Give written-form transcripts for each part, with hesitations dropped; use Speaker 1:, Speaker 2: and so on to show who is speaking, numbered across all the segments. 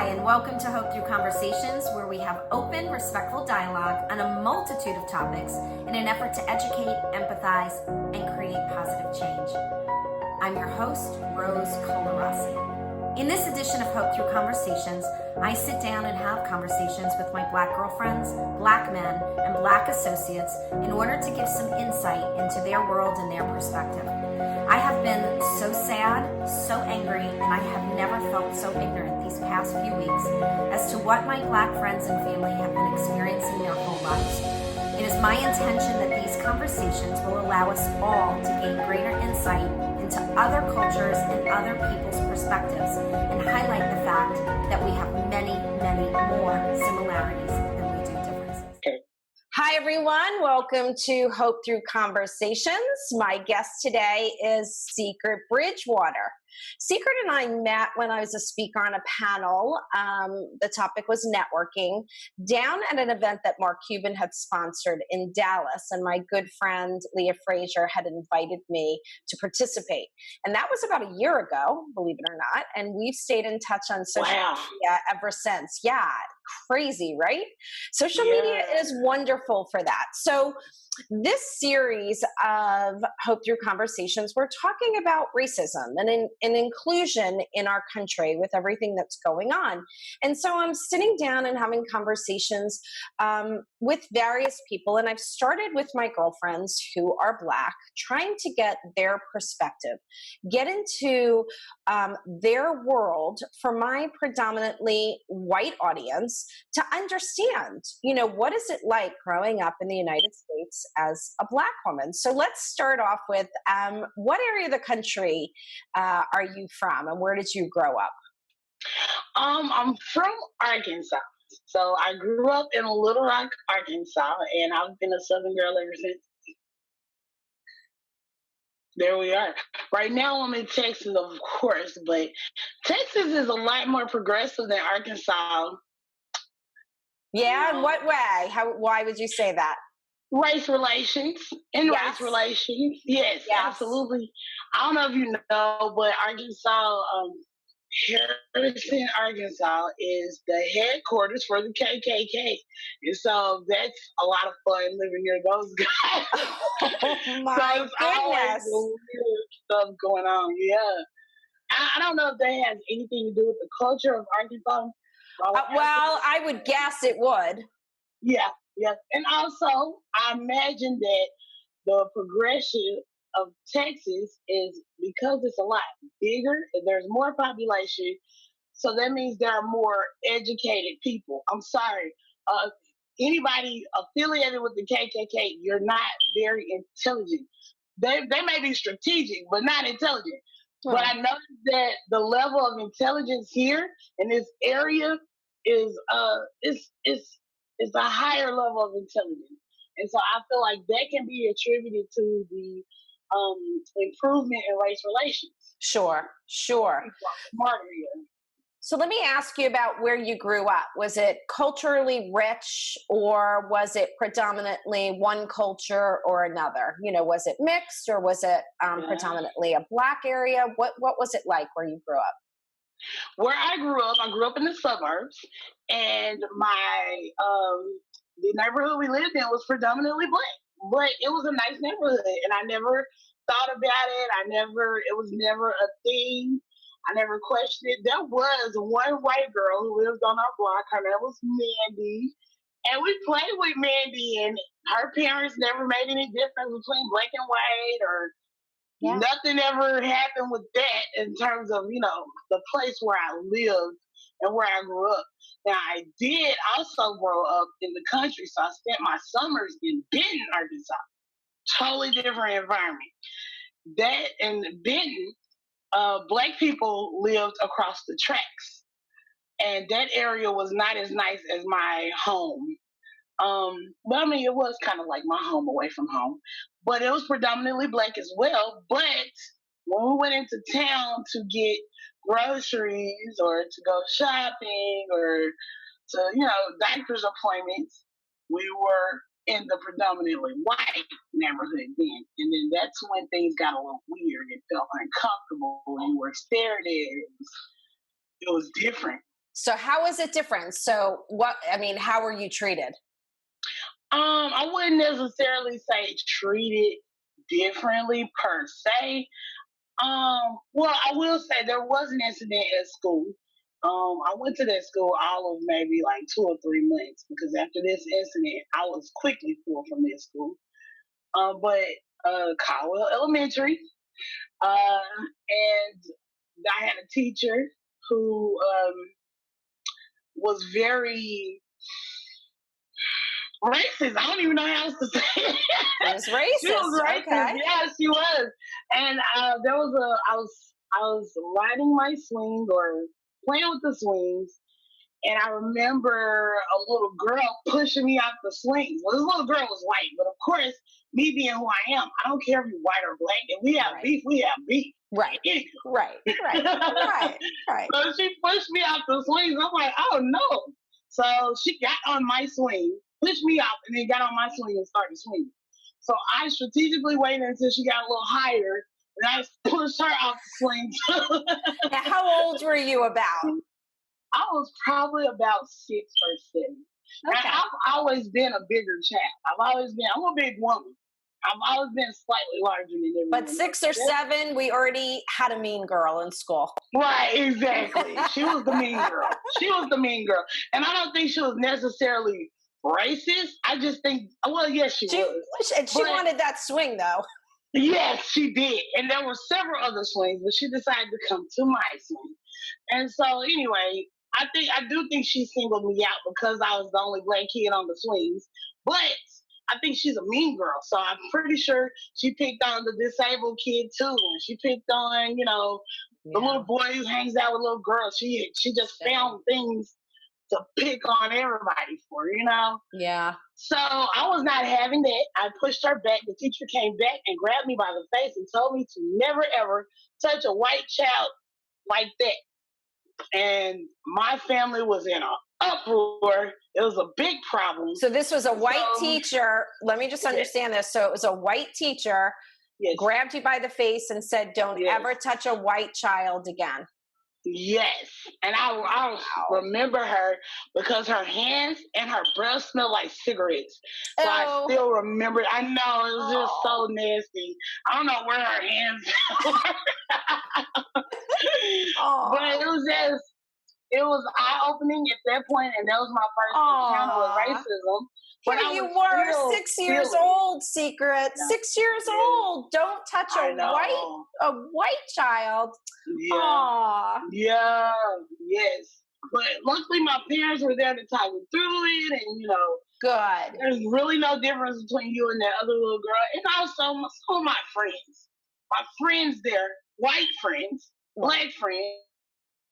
Speaker 1: Hi, and welcome to Hope Through Conversations, where we have open, respectful dialogue on a multitude of topics in an effort to educate, empathize, and create positive change. I'm your host, Rose Colarossi. In this edition of Hope Through Conversations, I sit down and have conversations with my Black girlfriends, Black men, and Black associates in order to give some insight into their world and their perspective. I have been so sad, so angry, and I have never felt so ignorant these past few weeks as to what my Black friends and family have been experiencing their whole lives. It is my intention that these conversations will allow us all to gain greater insight into other cultures and other people's perspectives and highlight the fact that we have many, many more similarities than we do differences. Hi, everyone. Welcome to Hope Through Conversations. My guest today is Secret Bridgewater. Secret and I met when I was a speaker on a panel. The topic was networking down at an event that Mark Cuban had sponsored in Dallas. And my good friend, Leah Frazier, had invited me to participate. And that was about a year ago, believe it or not. And we've stayed in touch on social media ever since. Yeah, crazy, right? Social media is wonderful for that. So this series of Hope Through Conversations, we're talking about racism and inclusion in our country with everything that's going on. And so I'm sitting down and having conversations with various people. And I've started with my girlfriends who are Black, trying to get their perspective, get into their world for my predominantly white audience to understand, what is it like growing up in the United States as a Black woman? So let's start off with what area of the country are you from, and where did you grow up?
Speaker 2: I'm from Arkansas. So I grew up in Little Rock, Arkansas, and I've been a Southern girl ever since. There we are. Right now I'm in Texas, of course, but Texas is a lot more progressive than Arkansas.
Speaker 1: Yeah, in what way? Why would you say that?
Speaker 2: Race relations. Race relations. Yes, absolutely. I don't know if you know, but Arkansas, Harrison, Arkansas is the headquarters for the KKK. And so that's a lot of fun living near those guys.
Speaker 1: Oh my goodness.
Speaker 2: Weird stuff going on. Yeah. I don't know if that has anything to do with the culture of Arkansas.
Speaker 1: Well, I would guess it would.
Speaker 2: Yeah. And also, I imagine that the progression of Texas is because it's a lot bigger, there's more population, so that means there are more educated people. I'm sorry. Anybody affiliated with the KKK, you're not very intelligent. They may be strategic, but not intelligent. But I noticed that the level of intelligence here in this area is a higher level of intelligence. And so I feel like that can be attributed to the improvement in race relations.
Speaker 1: Sure.
Speaker 2: Smarter here.
Speaker 1: So let me ask you about where you grew up. Was it culturally rich, or was it predominantly one culture or another? Was it mixed, or was it predominantly a Black area? What was it like where you grew up?
Speaker 2: Where I grew up in the suburbs, and the neighborhood we lived in was predominantly Black, but it was a nice neighborhood, and I never thought about it. It was never a thing. I never questioned it. There was one white girl who lived on our block. Her name was Mandy, and we played with Mandy, and her parents never made any difference between Black and white, or nothing ever happened with that in terms of, the place where I lived and where I grew up. Now, I did also grow up in the country, so I spent my summers in Benton, Arkansas. Totally different environment. That in Benton, Black people lived across the tracks, and that area was not as nice as my home. But I mean, it was kind of like my home away from home, but it was predominantly Black as well. But when we went into town to get groceries or to go shopping or to, doctor's appointments, we were in the predominantly white neighborhood then. And then that's when things got a little weird. It felt uncomfortable. You were stared at. It was different.
Speaker 3: So how is it different? So how were you treated?
Speaker 2: I wouldn't necessarily say treated differently per se. Well, I will say there was an incident at school. I went to that school all of maybe like 2 or 3 months because after this incident, I was quickly pulled from that school. But Caldwell Elementary, and I had a teacher who was very racist. I don't even know how else to say it.
Speaker 3: It was racist.
Speaker 2: She was racist.
Speaker 3: Okay.
Speaker 2: Yeah, she was. And I was riding my swing or playing with the swings, and I remember a little girl pushing me out the swings. Well, this little girl was white, but of course, me being who I am, I don't care if you're white or black. If we have beef, we have beef.
Speaker 3: Right. Right. Right.
Speaker 2: So she pushed me out the swings. I'm like, oh no. So she got on my swing, pushed me out, and then got on my swing and started swinging. So I strategically waited until she got a little higher, and I pushed her out the swing.
Speaker 3: Now, how old were you about?
Speaker 2: I was probably about 6 or 7.
Speaker 3: Okay.
Speaker 2: Now, I've always been a bigger chap. I'm a big woman. I've always been slightly larger than everyone.
Speaker 3: But 6 or 7, we already had a mean girl in school.
Speaker 2: Right, exactly. She was the mean girl. And I don't think she was necessarily racist. I just think, well, yes, she was.
Speaker 3: And she wanted that swing, though.
Speaker 2: Yes, she did. And there were several other swings, but she decided to come to my swing. And so, anyway, I do think she singled me out because I was the only black kid on the swings. But I think she's a mean girl, so I'm pretty sure she picked on the disabled kid too. And she picked on, the little boy who hangs out with little girls. She just found things to pick on everybody for,
Speaker 3: Yeah.
Speaker 2: So I was not having that. I pushed her back. The teacher came back and grabbed me by the face and told me to never ever touch a white child like that. And my family was in an uproar. It was a big problem.
Speaker 3: So this was a white teacher. Let me just understand this. So it was a white teacher, grabbed you by the face and said, don't ever touch a white child again.
Speaker 2: Yes. And I remember her because her hands and her breath smelled like cigarettes. So I still remember. I know, it was just so nasty. I don't know where her hands were. But it was eye-opening at that point, and that was my first encounter with racism.
Speaker 3: But you were 6 years old, Secret. No. 6 years old. Don't touch a white child.
Speaker 2: Yeah.
Speaker 3: Aww.
Speaker 2: Yeah. Yes. But luckily, my parents were there to talk me through it, and
Speaker 3: good.
Speaker 2: There's really no difference between you and that other little girl, and also some of my friends there, white friends, black friends.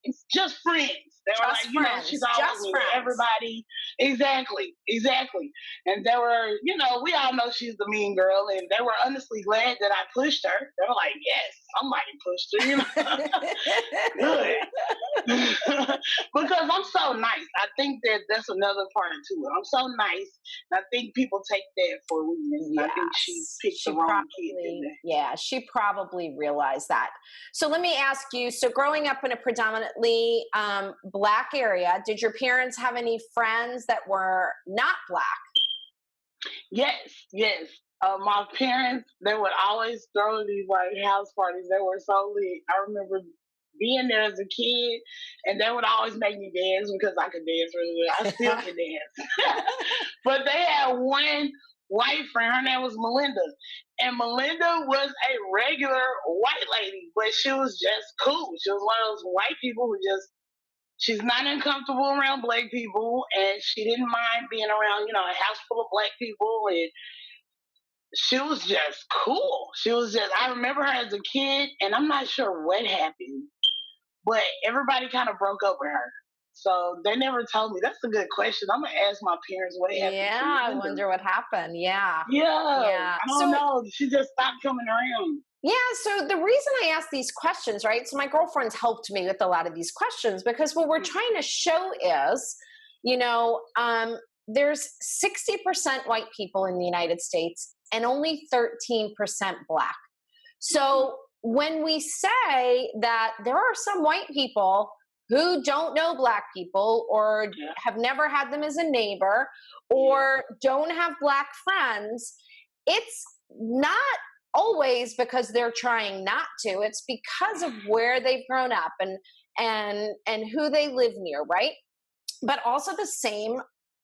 Speaker 2: It's just friends. They were like, she's always with everybody. Exactly. And they were, we all know she's the mean girl, and they were honestly glad that I pushed her. They were like, yes, somebody pushed her, Good. Because I'm so nice. I think that's another part to it. I'm so nice. And I think people take that for weakness. Yes. I think she picked the wrong kid.
Speaker 3: Yeah, she probably realized that. So let me ask you, so growing up in a predominantly black area, did your parents have any friends that were not black?
Speaker 2: Yes. My parents, they would always throw these house parties. They were so lit. I remember being there as a kid, and they would always make me dance because I could dance really well. I still can dance. But they had one white friend. Her name was Melinda. And Melinda was a regular white lady, but she was just cool. She was one of those white people who she's not uncomfortable around black people, and she didn't mind being around, a house full of black people, and she was just cool. I remember her as a kid, and I'm not sure what happened, but everybody kind of broke up with her. So they never told me. That's a good question. I'm going to ask my parents what happened.
Speaker 3: Yeah, I wonder what happened. Yeah.
Speaker 2: I don't know. She just stopped coming around.
Speaker 3: Yeah, so the reason I ask these questions, right? So my girlfriend's helped me with a lot of these questions because what we're trying to show is, there's 60% white people in the United States and only 13% black. So when we say that there are some white people who don't know Black people or have never had them as a neighbor or don't have Black friends, it's not always because they're trying not to. It's because of where they've grown up and who they live near, right? But also the same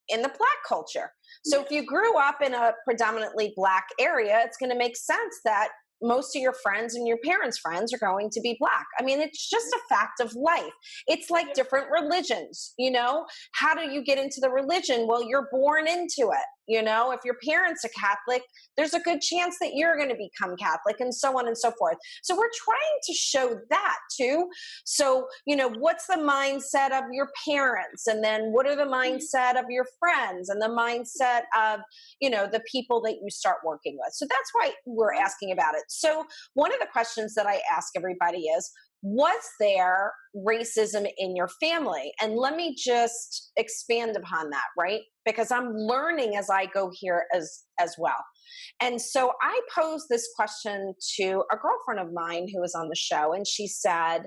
Speaker 3: in the Black culture. So if you grew up in a predominantly Black area, it's going to make sense that most of your friends and your parents' friends are going to be Black. I mean, it's just a fact of life. It's like different religions, you know? How do you get into the religion? Well, you're born into it. You know, if your parents are Catholic, there's a good chance that you're going to become Catholic and so on and so forth. So we're trying to show that too. So, you know, what's the mindset of your parents? And then what are the mindset of your friends and the mindset of, you know, the people that you start working with? So that's why we're asking about it. So one of the questions that I ask everybody is, was there racism in your family? And let me just expand upon that, right? Because I'm learning as I go here as well. And so I posed this question to a girlfriend of mine who was on the show, and she said,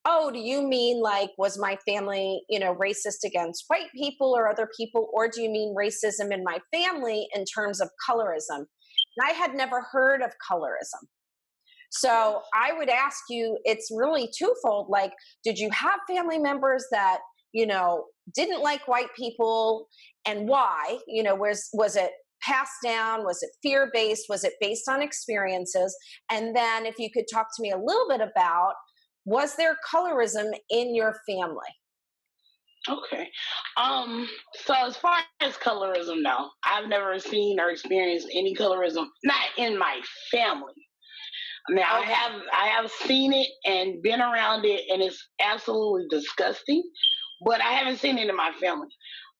Speaker 3: oh, do you mean like, was my family, you know, racist against white people or other people? Or do you mean racism in my family in terms of colorism? And I had never heard of colorism. So I would ask you, it's really twofold. Like, did you have family members that, you know, didn't like white people, and why? You know, was it passed down? Was it fear-based? Was it based on experiences? And then if you could talk to me a little bit about, was there colorism in your family?
Speaker 2: Okay. So as far as colorism, no. I've never seen or experienced any colorism, not in my family. Now
Speaker 3: Okay.
Speaker 2: I have seen it and been around it, and it's absolutely disgusting. But I haven't seen it in my family.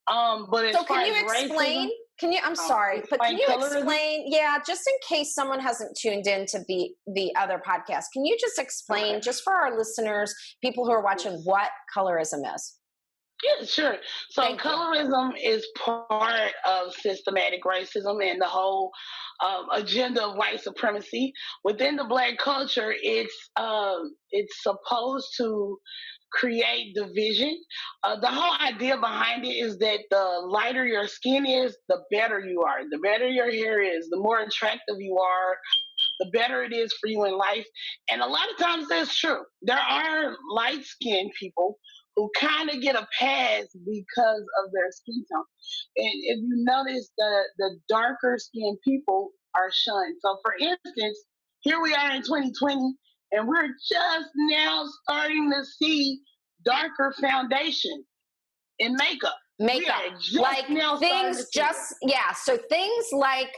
Speaker 2: But as
Speaker 3: So
Speaker 2: far
Speaker 3: can you
Speaker 2: as
Speaker 3: explain?
Speaker 2: racism,
Speaker 3: I'm sorry, but can you
Speaker 2: colorism?
Speaker 3: explain? Yeah, just in case someone hasn't tuned into the other podcast, can you just explain, just for our listeners, people who are watching, what colorism is?
Speaker 2: Yeah, sure. So
Speaker 3: Thank you.
Speaker 2: colorism is part of systematic racism and the whole agenda of white supremacy within the Black culture. It's supposed to create division. The whole idea behind it is that the lighter your skin is, the better you are. The better your hair is, the more attractive you are, the better it is for you in life. And a lot of times that's true. There are light skinned people who kind of get a pass because of their skin tone. And if you notice, the darker skinned people are shunned. So, for instance, here we are in 2020, and we're just now starting to see darker foundation in makeup. We are just
Speaker 3: like
Speaker 2: now
Speaker 3: things, just so things like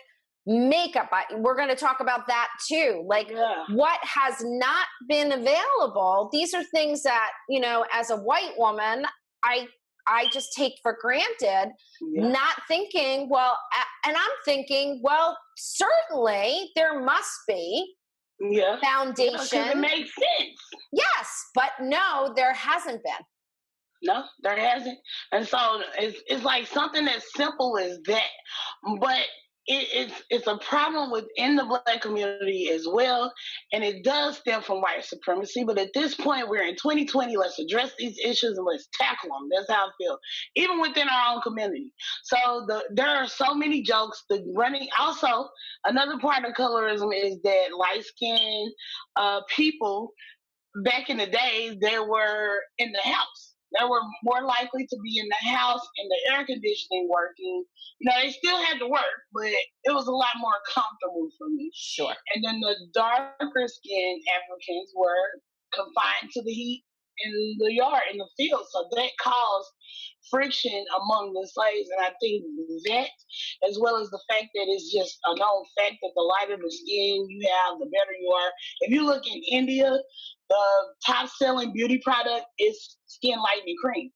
Speaker 3: makeup, we're going to talk about that too. Like, what has not been available, these are things that, you know, as a white woman, I just take for granted, not thinking, well, and I'm thinking, well, certainly there must be foundation.
Speaker 2: It makes sense.
Speaker 3: Yes, but no, there hasn't been.
Speaker 2: No, there hasn't. And so it's like something as simple as that. But it's a problem within the Black community as well. And it does stem from white supremacy. But at this point, we're in 2020. Let's address these issues and let's tackle them. That's how I feel. Even within our own community. So there are so many jokes. Also, another part of colorism is that light-skinned people, back in the day, they were in the house. They were more likely to be in the house and the air conditioning working. You know, they still had to work, but it was a lot more comfortable for me.
Speaker 3: Sure.
Speaker 2: And then the darker skinned Africans were confined to the heat in the yard, in the field. So that caused friction among the slaves. And I think that, as well as the fact that it's just a known fact that the lighter the skin you have, the better you are. If you look in India, the top selling beauty product is skin lightening cream.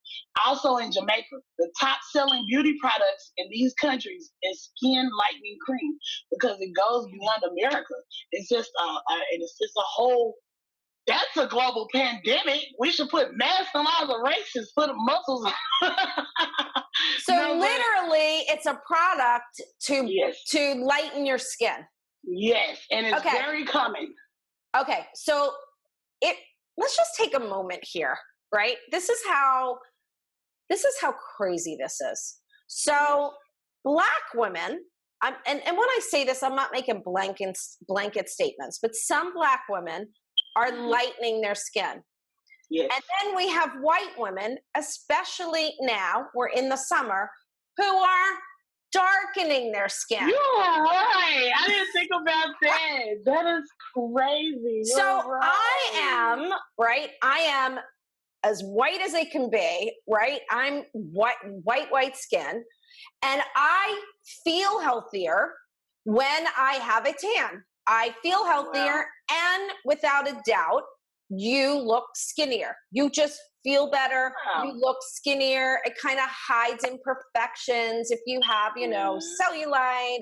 Speaker 2: Also in Jamaica, the top selling beauty products in these countries is skin lightening cream, because it goes beyond America. It's just a whole. That's a global pandemic. We should put masks on all the races, put muscles on.
Speaker 3: So literally, it's a product to lighten your skin.
Speaker 2: Yes, and it's very common.
Speaker 3: Okay, so let's just take a moment here. right? This is how crazy this is. So Black women, and when I say this, I'm not making blanket statements, but some Black women are lightening their skin.
Speaker 2: Yes.
Speaker 3: And then we have white women, especially now, we're in the summer, who are darkening their skin.
Speaker 2: You're right. I didn't think about that. That is crazy. You're
Speaker 3: So
Speaker 2: right.
Speaker 3: I am as white as they can be, right? I'm white skin. And I feel healthier when I have a tan. I feel healthier, and without a doubt, you look skinnier. You just feel better.
Speaker 2: Wow.
Speaker 3: You look skinnier. It kind of hides imperfections if you have, cellulite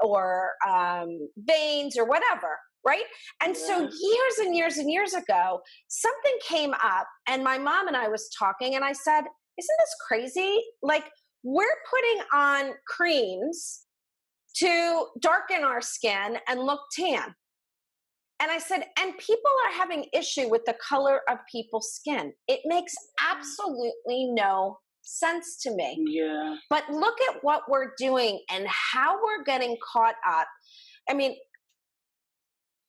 Speaker 3: or veins or whatever, right? And so years and years and years ago, something came up, and my mom and I was talking, and I said, "Isn't this crazy? Like, we're putting on creams to darken our skin and look tan." And I said, and people are having issue with the color of people's skin. It makes absolutely no sense to me.
Speaker 2: Yeah.
Speaker 3: But look at what we're doing and how we're getting caught up. I mean,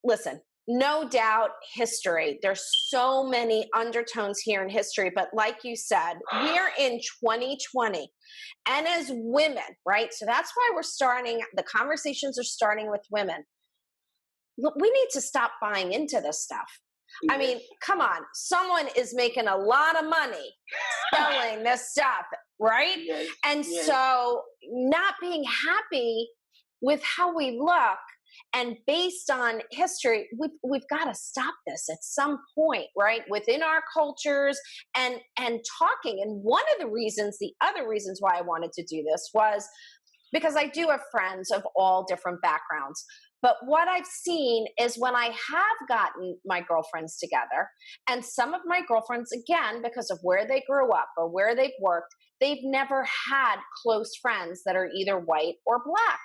Speaker 3: listen, no doubt history. There's so many undertones here in history, but like you said, we're in 2020. And as women, right? So that's why the conversations are starting with women. Look, we need to stop buying into this stuff.
Speaker 2: Yes.
Speaker 3: I mean, come on. Someone is making a lot of money selling this stuff, right?
Speaker 2: Yes.
Speaker 3: And so not being happy with how we look, and based on history, we've got to stop this at some point, right? Within our cultures and talking. And the other reasons why I wanted to do this was because I do have friends of all different backgrounds. But what I've seen is when I have gotten my girlfriends together, and some of my girlfriends, again, because of where they grew up or where they've worked, they've never had close friends that are either white or Black.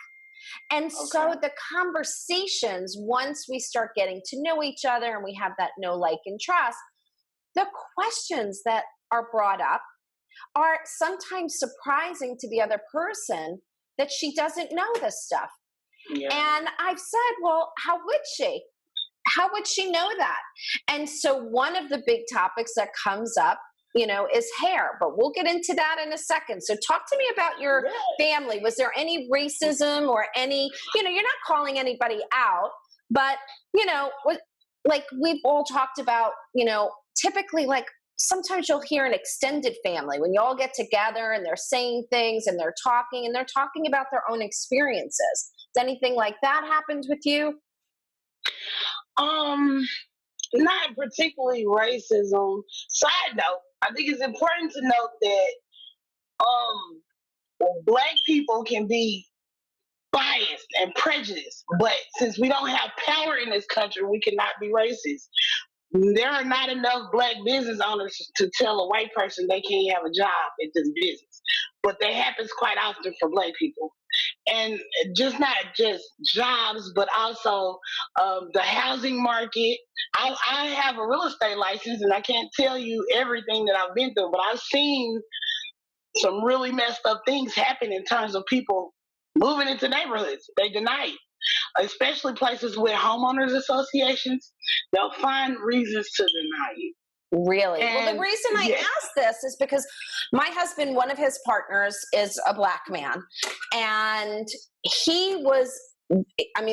Speaker 3: And so the conversations, once we start getting to know each other and we have that know, like, and trust, the questions that are brought up are sometimes surprising to the other person that she doesn't know this stuff.
Speaker 2: Yeah.
Speaker 3: And I've said, well, how would she? How would she know that? And so one of the big topics that comes up, is hair, but we'll get into that in a second. So talk to me about your family. Was there any racism or any, you're not calling anybody out, but, like we've all talked about, typically, like, sometimes you'll hear an extended family when you all get together and they're saying things and they're talking about their own experiences. Does anything like that happened with you?
Speaker 2: Not particularly racism. Side note, I think it's important to note that Black people can be biased and prejudiced, but since we don't have power in this country, we cannot be racist. There are not enough Black business owners to tell a white person they can't have a job at this business, but that happens quite often for Black people. And not just jobs, but also the housing market. I have a real estate license, and I can't tell you everything that I've been through, but I've seen some really messed up things happen in terms of people moving into neighborhoods. They deny it, especially places with homeowners associations. They'll find reasons to deny it.
Speaker 3: Really?
Speaker 2: And,
Speaker 3: well, the reason I ask this is because my husband, one of his partners, is a Black man. And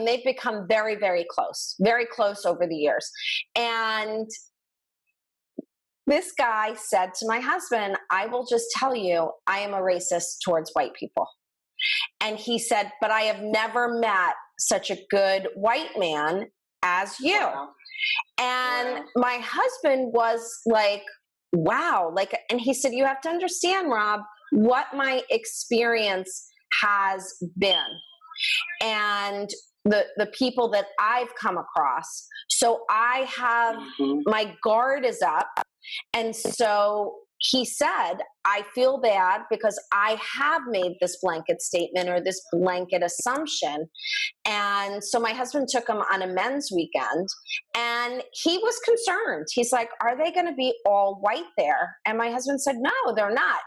Speaker 3: they've become very, very close over the years. And this guy said to my husband, I will just tell you, I am a racist towards white people. And he said, but I have never met such a good white man as you. Wow. And my husband was like, wow. And he said, you have to understand, Rob, what my experience has been and the people that I've come across. So I have, my guard is up. And so he said, I feel bad because I have made this blanket statement or this blanket assumption. And so my husband took him on a men's weekend, and he was concerned. He's like, are they going to be all white there? And my husband said, no, they're not.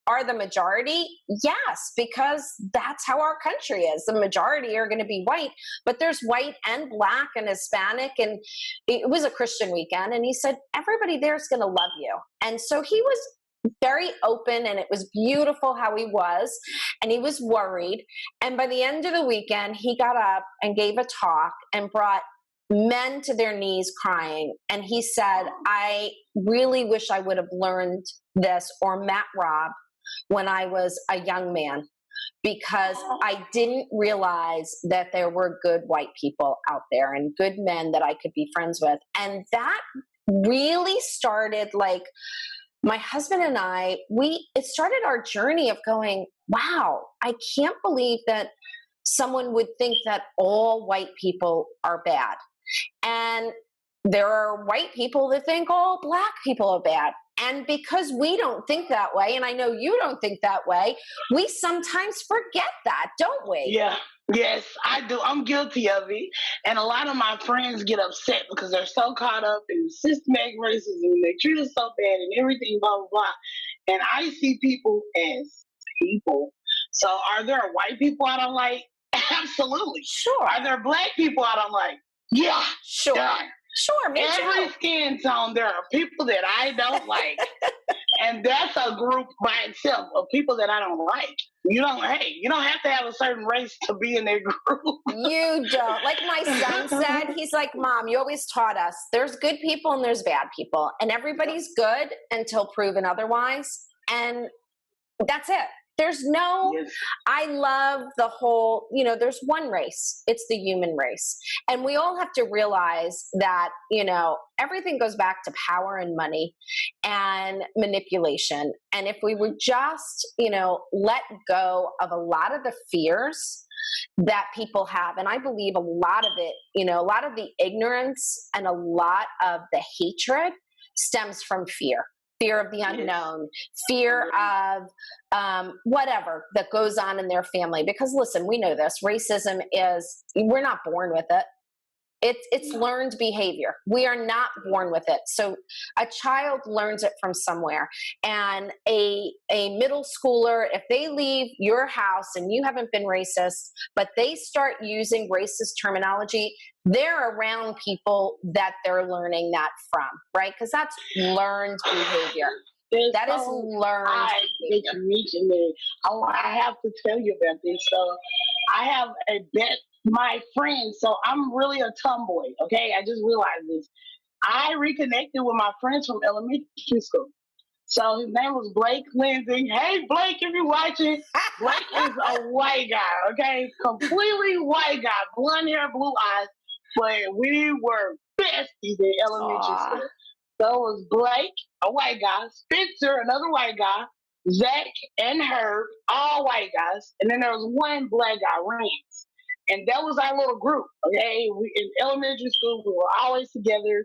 Speaker 3: Are the majority? Yes, because that's how our country is. The majority are going to be white, but there's white and black and Hispanic. And it was a Christian weekend. And he said, everybody there is going to love you. And so he was very open, and it was beautiful how he was, and he was worried. And by the end of the weekend, he got up and gave a talk and brought men to their knees crying. And he said, I really wish I would have learned this or met Rob when I was a young man, because I didn't realize that there were good white people out there and good men that I could be friends with. And that really started, like, my husband and I, it started our journey of going, wow, I can't believe that someone would think that all white people are bad. And there are white people that think all black people are bad. And because we don't think that way, and I know you don't think that way, we sometimes forget that, don't we?
Speaker 2: Yeah. Yes, I do. I'm guilty of it. And a lot of my friends get upset because they're so caught up in systematic racism and they treat us so bad and everything, blah, blah, blah. And I see people as people. So are there white people I don't like? Absolutely.
Speaker 3: Sure.
Speaker 2: Are there black people I don't like? Yeah.
Speaker 3: Sure.
Speaker 2: Done.
Speaker 3: Sure, me
Speaker 2: Every
Speaker 3: too.
Speaker 2: skin tone, there are people that I don't like. And that's a group by itself of people that I don't like. You don't have to have a certain race to be in their group.
Speaker 3: You don't. Like my son said, he's like, Mom, you always taught us there's good people and there's bad people. And everybody's good until proven otherwise. And that's it. There's no,
Speaker 2: Yes.
Speaker 3: I love the whole, there's one race. It's the human race. And we all have to realize that, everything goes back to power and money and manipulation. And if we would just, let go of a lot of the fears that people have, and I believe a lot of it, a lot of the ignorance and a lot of the hatred stems from fear of the unknown, fear of whatever that goes on in their family. Because listen, we know this, racism we're not born with it. It's learned behavior. We are not born with it. So a child learns it from somewhere. And a middle schooler, if they leave your house and you haven't been racist, but they start using racist terminology, they're around people that they're learning that from, right? Because that's learned behavior. That is learned behavior.
Speaker 2: You mentioned it. I have to tell you about this. So I have a bet. My friend, so I'm really a tomboy, okay? I just realized this. I reconnected with my friends from elementary school. So his name was Blake Lindsay. Hey, Blake, if you're watching, Blake is a white guy, okay? Completely white guy, blonde hair, blue eyes. But we were besties in elementary school. So it was Blake, a white guy, Spencer, another white guy, Zach and Herb, all white guys. And then there was one black guy, Rance. And that was our little group, okay? In elementary school, we were always together.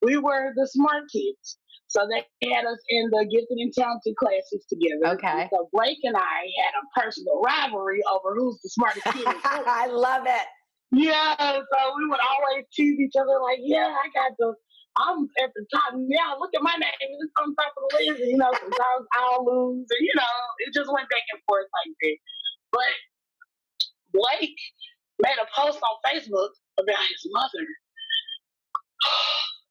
Speaker 2: We were the smart kids. So they had us in the gifted and talented classes together.
Speaker 3: Okay.
Speaker 2: And so Blake and I had a personal rivalry over who's the smartest kid in school.
Speaker 3: I love it.
Speaker 2: Yeah, so we would always tease each other like, I'm at the top. Yeah, look at my name. It's on top of the list. And, sometimes I'll lose. And, it just went back and forth like that. But Blake made a post on Facebook about his mother.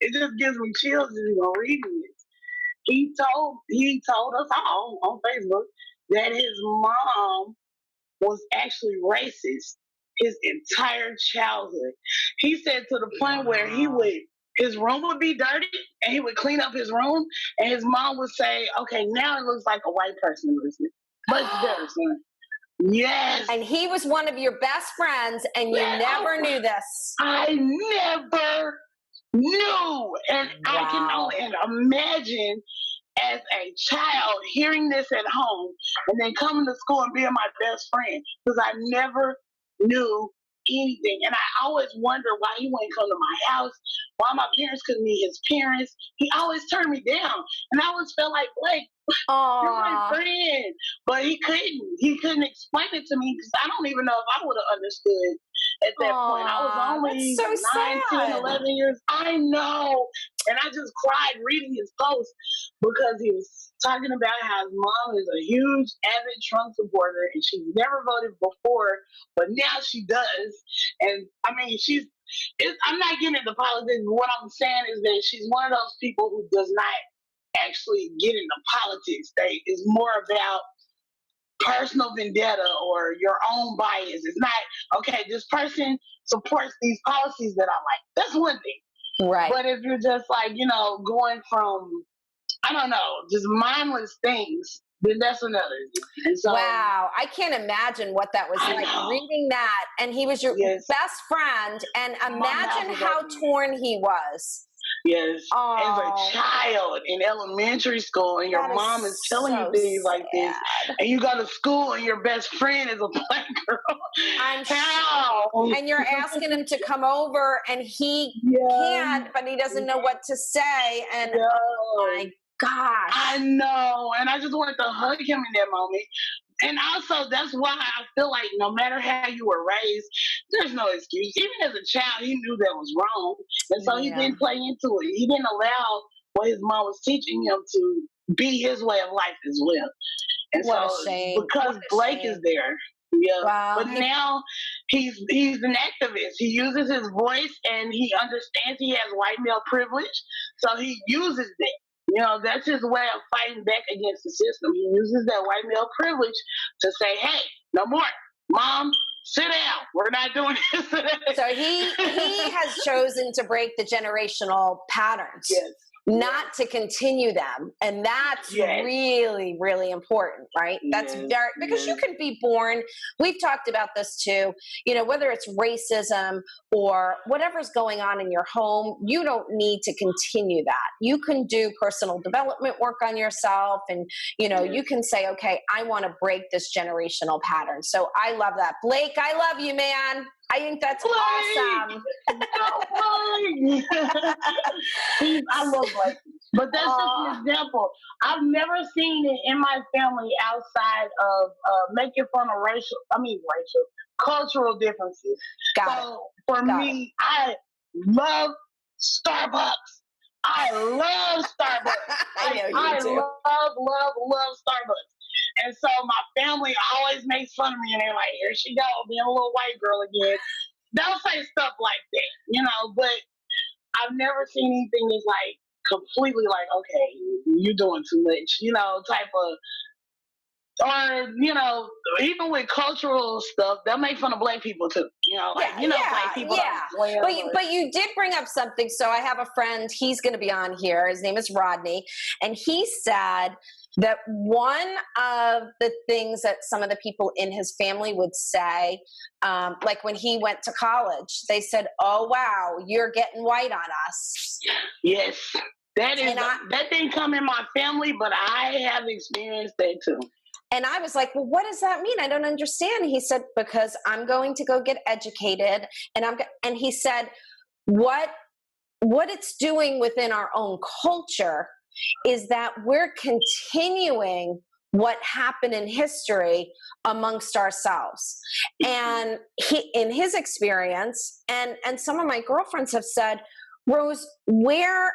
Speaker 2: It just gives me chills even reading it. He told us all on Facebook that his mom was actually racist his entire childhood. He said to the point where his room would be dirty and he would clean up his room and his mom would say, okay, now it looks like a white person listening. Much better, son. Yes.
Speaker 3: And he was one of your best friends and you never knew this.
Speaker 2: I never knew. And I can only imagine as a child hearing this at home and then coming to school and being my best friend because I never knew anything. And I always wonder why he wouldn't come to my house, why my parents couldn't meet his parents. He always turned me down. And I always felt like, Blake, you're my friend. But he couldn't. He couldn't explain it to me because I don't even know if I would have understood at that point. I was only
Speaker 3: that's so
Speaker 2: 9, 10,
Speaker 3: sad.
Speaker 2: 11 years. I know. And I just cried reading his post because he was talking about how his mom is a huge avid Trump supporter and she's never voted before, but now she does. And I mean, I'm not getting into politics, but what I'm saying is that she's one of those people who does not actually get into politics. They is more about personal vendetta or your own bias. It's not, okay, this person supports these policies that I like. That's one thing.
Speaker 3: Right.
Speaker 2: But if you're just like, going from, I don't know, just mindless things, then that's another thing. And so,
Speaker 3: wow. I can't imagine what that was like reading that. And he was your best friend. And imagine how torn he was.
Speaker 2: Yes. As a
Speaker 3: Oh,
Speaker 2: child in elementary school, and your mom is telling you things like this, and you go to school and your best friend is a black girl.
Speaker 3: I'm sure. And you're asking him to come over and he can't, but he doesn't know what to say. And oh my gosh.
Speaker 2: I know. And I just wanted to hug him in that moment. And also, that's why I feel like no matter how you were raised, there's no excuse. Even as a child, he knew that was wrong. And so he didn't play into it. He didn't allow what his mom was teaching him to be his way of life as well. And
Speaker 3: what
Speaker 2: so,
Speaker 3: a shame.
Speaker 2: because Blake is there. Yeah.
Speaker 3: Wow.
Speaker 2: But now he's an activist. He uses his voice and he understands he has white male privilege. So he uses that. That's his way of fighting back against the system. He uses that white male privilege to say, hey, no more. Mom, sit down. We're not doing this today.
Speaker 3: So he has chosen to break the generational patterns.
Speaker 2: Yes.
Speaker 3: Not to continue them. And that's really, really important, right? That's very, because you can be born, we've talked about this too, whether it's racism or whatever's going on in your home, you don't need to continue that. You can do personal development work on yourself and, you can say, okay, I want to break this generational pattern. So I love that. Blake, I love you, man. I think that's awesome.
Speaker 2: I love Blake. But that's just an example. I've never seen it in my family outside of making fun of cultural differences. For me, I love Starbucks. I love Starbucks. I love Starbucks. And so my family always makes fun of me, and they're like, here she go, being a little white girl again. They'll say stuff like that, but I've never seen anything that's like completely like, okay, you're doing too much, type of, or, even with cultural stuff, they'll make fun of black people too, black people.
Speaker 3: But you did bring up something. So I have a friend, he's going to be on here. His name is Rodney. And he said that one of the things that some of the people in his family would say, like when he went to college, they said, oh, wow, you're getting white on us.
Speaker 2: Yes. That didn't come in my family, but I have experienced that too.
Speaker 3: And I was like, well, what does that mean? I don't understand. He said, because I'm going to go get educated. And he said, what it's doing within our own culture is that we're continuing what happened in history amongst ourselves. And in his experience, and some of my girlfriends have said, Rose, where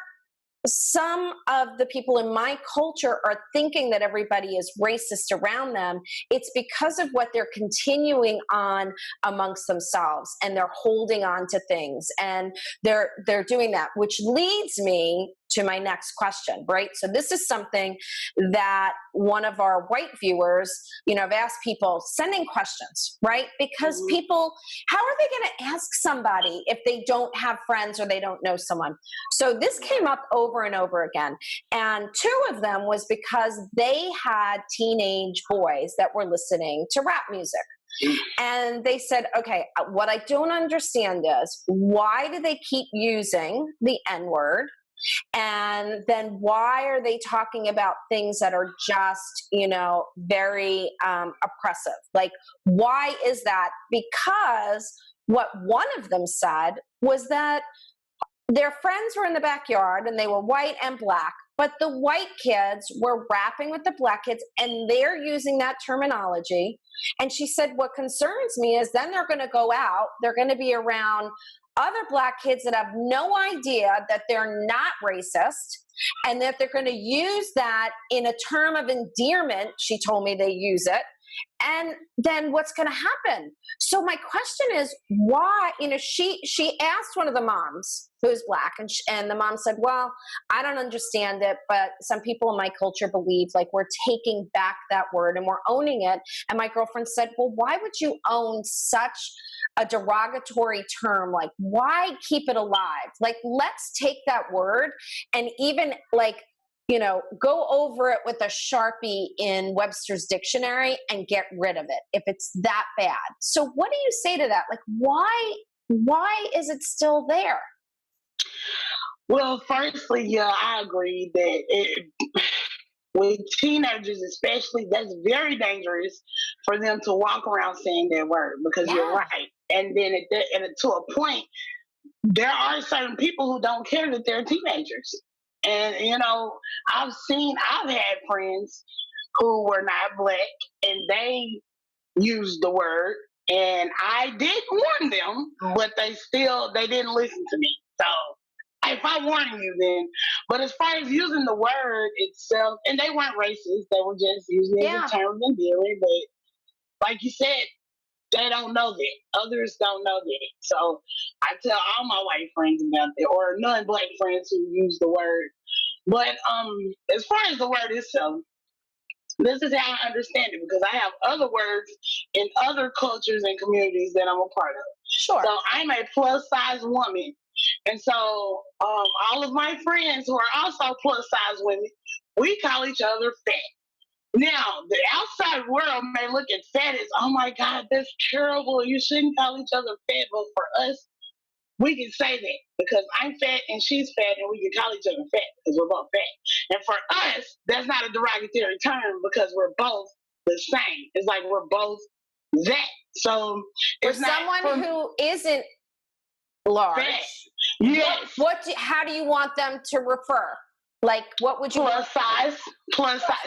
Speaker 3: some of the people in my culture are thinking that everybody is racist around them, it's because of what they're continuing on amongst themselves, and they're holding on to things, and they're doing that, which leads me to my next question, right? So this is something that one of our white viewers, have asked people, sending questions, right? Because people, how are they going to ask somebody if they don't have friends or they don't know someone? So this came up over and over again. And two of them was because they had teenage boys that were listening to rap music. And they said, okay, what I don't understand is, why do they keep using the N-word? And then why are they talking about things that are just, very oppressive? Like, why is that? Because what one of them said was that their friends were in the backyard and they were white and black, but the white kids were rapping with the black kids and they're using that terminology. And she said, what concerns me is then they're going to go out, they're going to be around other black kids that have no idea that they're not racist and that they're going to use that in a term of endearment. She told me they use it. And then what's going to happen? So my question is, why, she asked one of the moms who's black, and the mom said, well, I don't understand it, but some people in my culture believe like we're taking back that word and we're owning it. And my girlfriend said, well, why would you own such a derogatory term? Like, why keep it alive? Like, let's take that word and even like, go over it with a Sharpie in Webster's dictionary and get rid of it if it's that bad. So what do you say to that? Like, why is it still there?
Speaker 2: Well, firstly, yeah, I agree that with teenagers especially, that's very dangerous for them to walk around saying that word, because you're right. And then to a point, there are certain people who don't care that they're teenagers. And, I've had friends who were not black and they used the word, and I did warn them, but they didn't listen to me. So if I warn you then, but as far as using the word itself, and they weren't racist, they were just using it as a term of endearment, but like you said, they don't know that. Others don't know that. So I tell all my white friends about it, or non-black friends who use the word. But as far as the word itself, this is how I understand it, because I have other words in other cultures and communities that I'm a part of.
Speaker 3: Sure.
Speaker 2: So I'm a plus size woman. And so all of my friends who are also plus size women, we call each other fat. Now, the outside world may look at fat as, oh my God, that's terrible. You shouldn't call each other fat. But for us, we can say that because I'm fat and she's fat, and we can call each other fat because we're both fat. And for us, that's not a derogatory term because we're both the same. It's like we're both that. So
Speaker 3: for someone who isn't large,
Speaker 2: fat, yes.
Speaker 3: How do you want them to refer? Like, what would you
Speaker 2: plus size?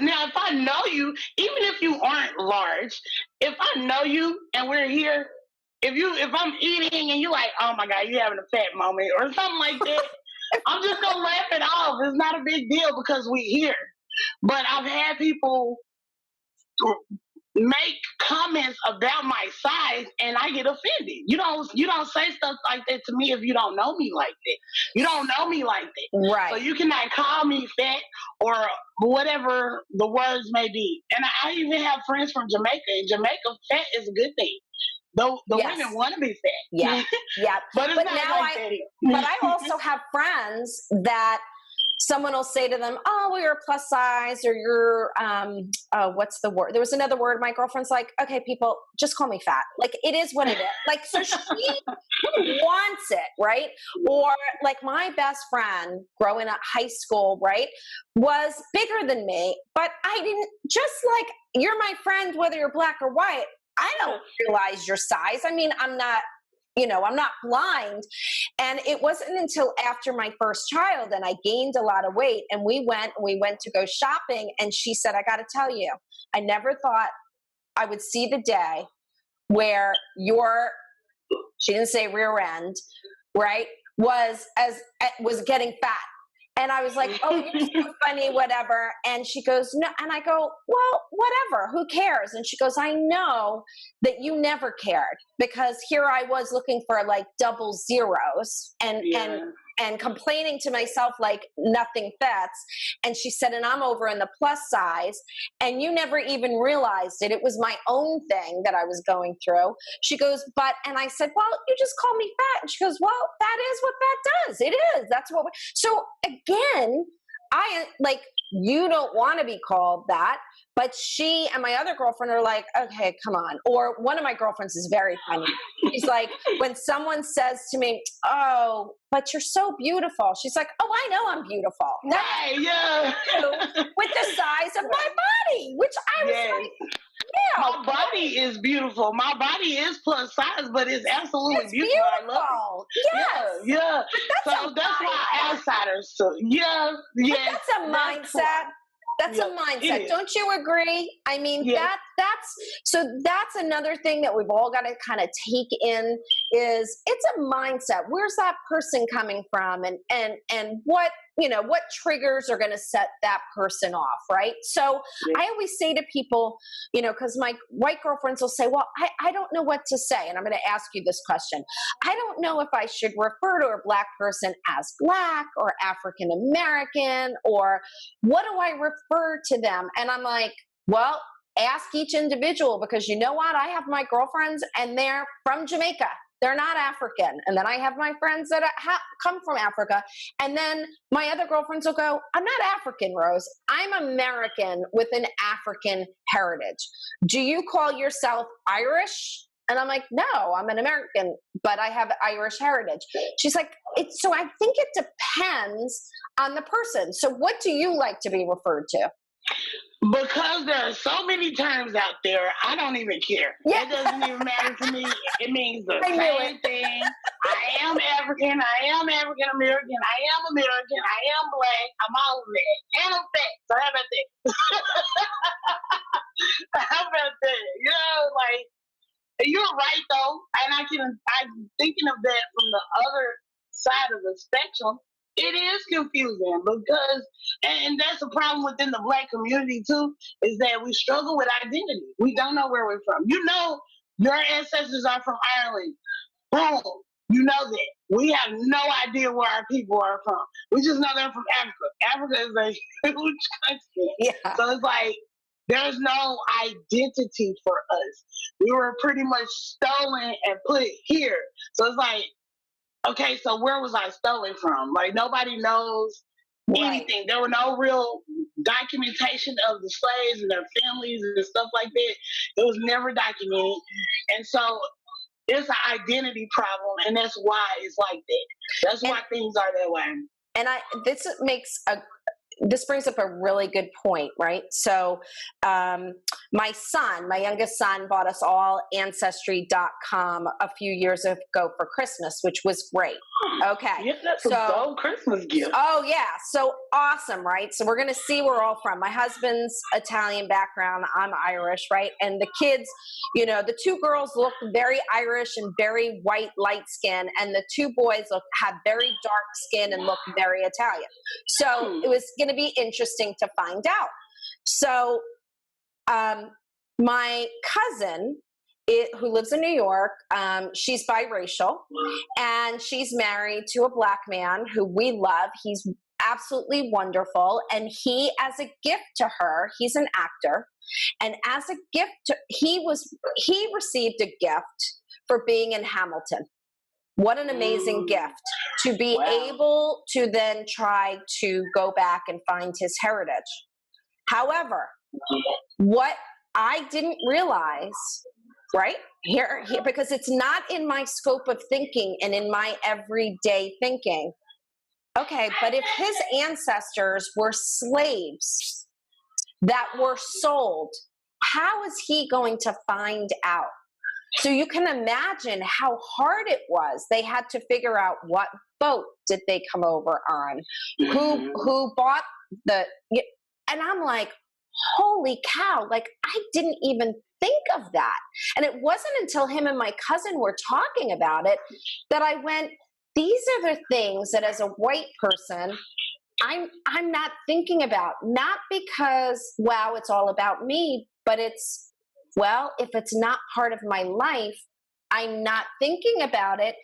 Speaker 2: Now, if I know you, even if you aren't large, if I know you and we're here, if I'm eating and you're like, oh my God, you're having a fat moment or something like that, I'm just gonna laugh it off. It's not a big deal because we're here. But I've had people make comments about my size and I get offended. You don't say stuff like that to me if you don't know me like that. You don't know me like that.
Speaker 3: Right.
Speaker 2: So you cannot call me fat or whatever the words may be. And I even have friends from Jamaica. In Jamaica, fat is a good thing. The women want to be fat.
Speaker 3: Yeah. Yeah.
Speaker 2: But it's not
Speaker 3: now
Speaker 2: like that.
Speaker 3: But I also have friends that someone will say to them, oh, well, you're plus size, or you're, what's the word? There was another word. My girlfriend's like, okay, people, just call me fat. Like, it is what it is. Like, so she wants it, right? Or like my best friend growing up high school, right, was bigger than me, but I didn't, just like you're my friend, whether you're black or white, I don't realize your size. I mean, I'm not blind. And it wasn't until after my first child and I gained a lot of weight and we went to go shopping, and she said, I got to tell you, I never thought I would see the day where she didn't say rear end, right, was getting fat. And I was like, oh, you're so funny, whatever. And she goes, no. And I go, well, whatever, who cares? And she goes, I know that you never cared, because here I was looking for like double zeros and complaining to myself like nothing fits. And she said, and I'm over in the plus size, and you never even realized it. It was my own thing that I was going through. She goes, and I said, well, you just call me fat. And she goes, well, that is what fat does. It is. That's what so again, you don't want to be called that, but she and my other girlfriend are like, okay, come on. Or one of my girlfriends is very funny. She's like, when someone says to me, oh, but you're so beautiful. She's like, oh, I know I'm beautiful.
Speaker 2: Right, yeah.
Speaker 3: With the size of my body, which I was like, yeah.
Speaker 2: My body body is beautiful. My body is plus size, but it's absolutely
Speaker 3: It's
Speaker 2: beautiful. I love
Speaker 3: beautiful.
Speaker 2: it.
Speaker 3: Yes.
Speaker 2: Yeah, yeah.
Speaker 3: But
Speaker 2: So that's why outsiders. So yeah,
Speaker 3: But
Speaker 2: yes.
Speaker 3: that's a mindset. That's a
Speaker 2: Yeah, it
Speaker 3: mindset.
Speaker 2: is.
Speaker 3: Don't you agree? I mean,
Speaker 2: Yes.
Speaker 3: that's another thing that we've all got to kind of take in is it's a mindset. Where's that person coming from, and what, what triggers are going to set that person off, right? So
Speaker 2: Yes.
Speaker 3: I always say to people, because my white girlfriends will say, well, I don't know what to say. And I'm going to ask you this question. I don't know if I should refer to a Black person as Black or African American, or what do I refer to them? And I'm like, well, ask each individual, because you know what? I have my girlfriends and they're from Jamaica. They're not African. And then I have my friends that come from Africa. And then my other girlfriends will go, I'm not African, Rose. I'm American with an African heritage. Do you call yourself Irish? And I'm like, no, I'm an American, but I have Irish heritage. She's like, so I think it depends on the person. So what do you like to be referred to?
Speaker 2: Because there are so many terms out there, I don't even care.
Speaker 3: Yeah.
Speaker 2: It doesn't even matter to me. It means the
Speaker 3: I knew
Speaker 2: same
Speaker 3: it.
Speaker 2: thing. I am African. I am African American. I am American. I am Black. I'm all of that. And I'm fat. So how about that? How about that? Like, you're right though. And I'm thinking of that from the other side of the spectrum. It is confusing because, and that's a problem within the Black community too, is that we struggle with identity. We don't know where we're from. Your ancestors are from Ireland. Boom. You know that. We have no idea where our people are from. We just know they're from Africa. Africa is a huge country.
Speaker 3: Yeah.
Speaker 2: So it's like, there's no identity for us. We were pretty much stolen and put here. So it's like, okay, so where was I stolen from? Like, nobody knows anything. Right. There were no real documentation of the slaves and their families and stuff like that. It was never documented. And so it's an identity problem, and that's why it's like that. That's why things are that way.
Speaker 3: And this brings up a really good point, right? So my youngest son, bought us all Ancestry.com a few years ago for Christmas, which was great. Okay.
Speaker 2: Yeah, that's a dope Christmas gift.
Speaker 3: Oh, yeah. So awesome, right? So we're going to see where we're all from. My husband's Italian background. I'm Irish, right? And the kids, the two girls look very Irish and very white, light skin. And the two boys have very dark skin and look very Italian. So it was going to be interesting to find out. So my cousin, who lives in New York, she's biracial, and she's married to a Black man who we love. He's absolutely wonderful. And he, as a gift to her, he's an actor. And as a gift, he received a gift for being in Hamilton. What an amazing gift to be able to then try to go back and find his heritage. However, what I didn't realize, right here, because it's not in my scope of thinking and in my everyday thinking. Okay, but if his ancestors were slaves that were sold, how is he going to find out? So you can imagine how hard it was. They had to figure out what boat did they come over on, who bought and I'm like, holy cow, like I didn't even think of that. And it wasn't until him and my cousin were talking about it that I went, these are the things that as a white person, I'm not thinking about, not because, wow, it's all about me, but it's, well, if it's not part of my life, I'm not thinking about it.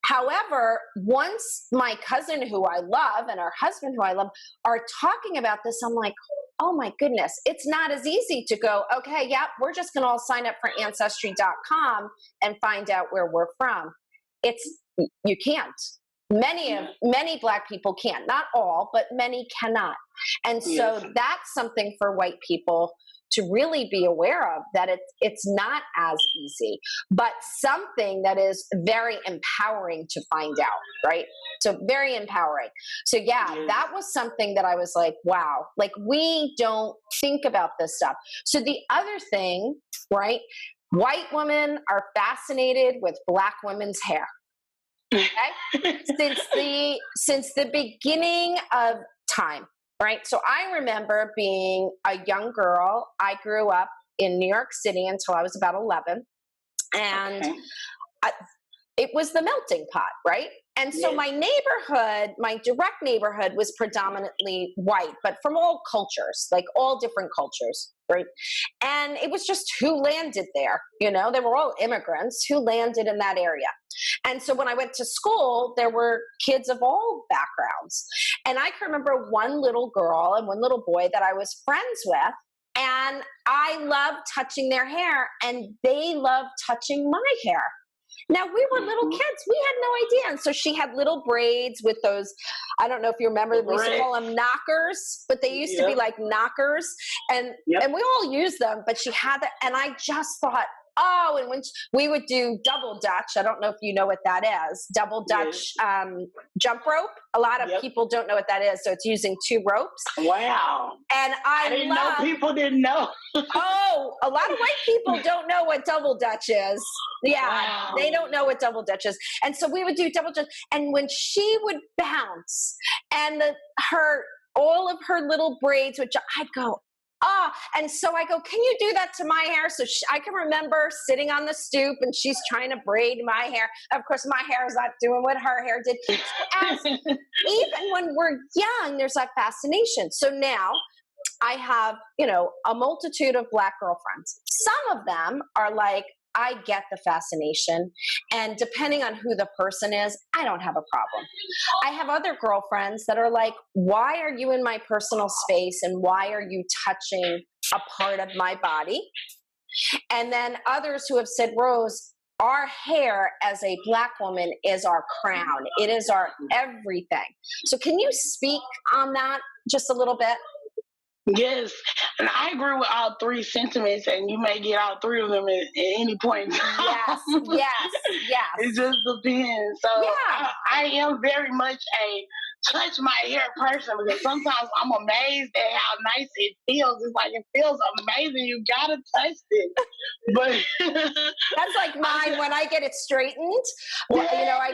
Speaker 3: However, once my cousin who I love and her husband who I love are talking about this, I'm like, oh my goodness, it's not as easy to go, okay, yeah, we're just going to all sign up for Ancestry.com and find out where we're from. You can't. Many Black people can't. Not all, but many cannot. And so that's something for white people to really be aware of, that it's not as easy, but something that is very empowering to find out, right? So very empowering. So that was something that I was like, wow, like we don't think about this stuff. So the other thing, right, white women are fascinated with black women's hair. Okay? since the beginning of time, right? So I remember being a young girl. I grew up in New York City until I was about 11. And it was the melting pot, right? And so my neighborhood, my direct neighborhood was predominantly white, but from all cultures, like all different cultures, right? And it was just who landed there, you know, they were all immigrants who landed in that area. And so when I went to school, there were kids of all backgrounds. And I can remember one little girl and one little boy that I was friends with, and I loved touching their hair, and they loved touching my hair. Now, we were little kids. We had no idea. And so she had little braids with those, I don't know if you remember, we used to call them knockers, but they used to be like knockers. And and we all used them, but she had that. And I just thought, oh, and when we would do double Dutch, I don't know if you know what that is, double Dutch jump rope. A lot of people don't know what that is. So it's using 2 ropes.
Speaker 2: Wow.
Speaker 3: And
Speaker 2: I didn't know people didn't know.
Speaker 3: Oh, a lot of white people don't know what double Dutch is. Yeah, they don't know what double Dutch is. And so we would do double Dutch. And when she would bounce and all of her little braids, which I'd go, and so I go, can you do that to my hair? So I can remember sitting on the stoop and she's trying to braid my hair. Of course, my hair is not doing what her hair did. Even when we're young, there's that fascination. So now I have, you know, a multitude of black girlfriends. Some of them are like, I get the fascination. And depending on who the person is, I don't have a problem. I have other girlfriends that are like, why are you in my personal space? And why are you touching a part of my body? And then others who have said, Rose, our hair as a black woman is our crown. It is our everything. So can you speak on that just a little bit?
Speaker 2: Yes, and I agree with all 3 sentiments, and you may get all 3 of them at any point in time.
Speaker 3: Yes.
Speaker 2: It just depends. So I am very much a touch my hair person, because sometimes I'm amazed at how nice it feels. It's like, it feels amazing. You gotta touch it. But
Speaker 3: that's like mine when I get it straightened. You know, I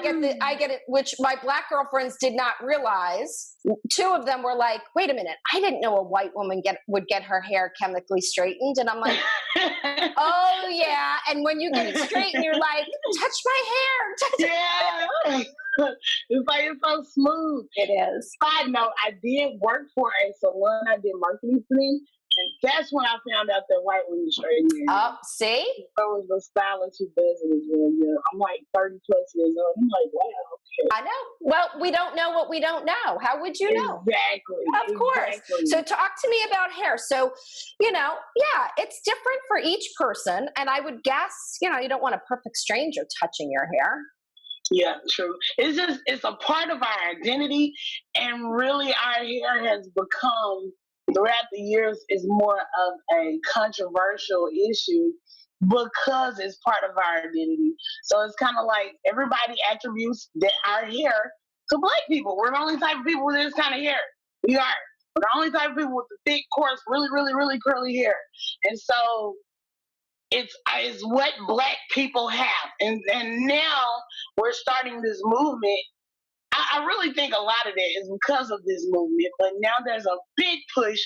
Speaker 3: get it, which my black girlfriends did not realize. 2 of them were like, wait a minute, I didn't know a white woman would get her hair chemically straightened. And I'm like, oh yeah. And when you get it straightened, you're like, touch my hair. Touch my hair.
Speaker 2: It's like, it's so smooth.
Speaker 3: It is.
Speaker 2: Side note, I did work for a salon. I did marketing for them. And that's when I found out that white women straighten their hair.
Speaker 3: Oh, see?
Speaker 2: I was the stylist who does it as well. Yeah. I'm like 30 plus years old. I'm like, wow, okay.
Speaker 3: I know. Well, we don't know what we don't know. How would you know?
Speaker 2: Exactly.
Speaker 3: Of course. So talk to me about hair. So, you know, it's different for each person. And I would guess, you know, you don't want a perfect stranger touching your hair.
Speaker 2: Yeah, true. It's a part of our identity, and really our hair has become, throughout the years, is more of a controversial issue because it's part of our identity. So it's kind of like everybody attributes our hair to black people. We're the only type of people with this kind of hair. We are. We're the only type of people with the thick, coarse, really, really, really curly hair. And so it's what black people have. And now we're starting this movement. I really think a lot of that is because of this movement, but now there's a big push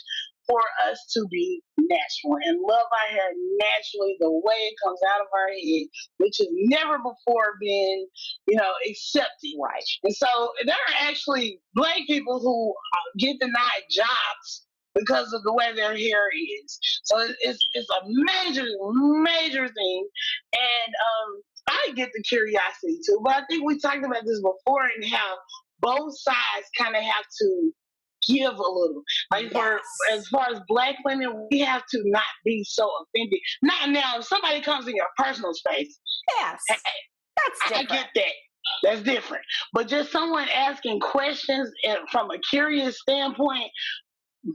Speaker 2: for us to be natural and love our hair naturally, the way it comes out of our head, which has never before been, you know, accepted.
Speaker 3: Right.
Speaker 2: And so there are actually black people who get denied jobs because of the way their hair is. So it's a major thing. And I get the curiosity too, but I think we talked about this before, and how both sides kind of have to give a little. Like as far as black women, we have to not be so offended. Not now, if somebody comes in your personal space,
Speaker 3: yes,
Speaker 2: hey,
Speaker 3: that's different.
Speaker 2: I get that. That's different. But just someone asking questions from a curious standpoint,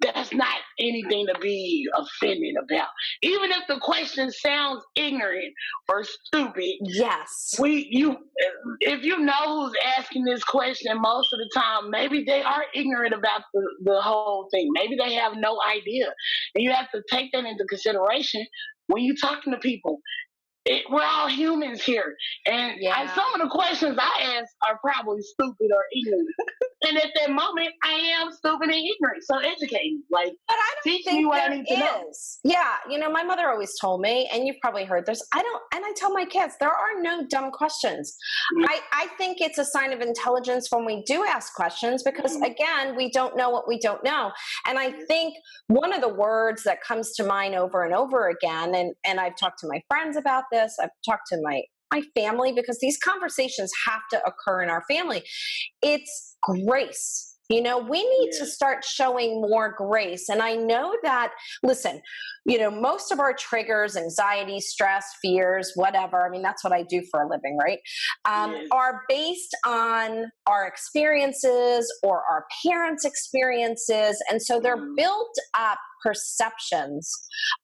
Speaker 2: that's not anything to be offended about. Even if the question sounds ignorant or stupid.
Speaker 3: Yes.
Speaker 2: If you know who's asking this question, most of the time, maybe they are ignorant about the whole thing. Maybe they have no idea. And you have to take that into consideration when you're talking to people. we're all humans here. And some of the questions I ask are probably stupid or ignorant. And at that moment, I am stupid and ignorant. So educate me. Like,
Speaker 3: but I don't
Speaker 2: teach
Speaker 3: think
Speaker 2: me what
Speaker 3: there
Speaker 2: I need to know.
Speaker 3: Yeah, my mother always told me, and you've probably heard this, and I tell my kids, there are no dumb questions. I think it's a sign of intelligence when we do ask questions because, again, we don't know what we don't know. And I think one of the words that comes to mind over and over again, and I've talked to my friends about this, I've talked to my family, because these conversations have to occur in our family. It's grace. We need to start showing more grace. And I know that, listen, most of our triggers, anxiety, stress, fears, whatever, I mean, that's what I do for a living, right? Are based on our experiences or our parents' experiences. And so they're built up perceptions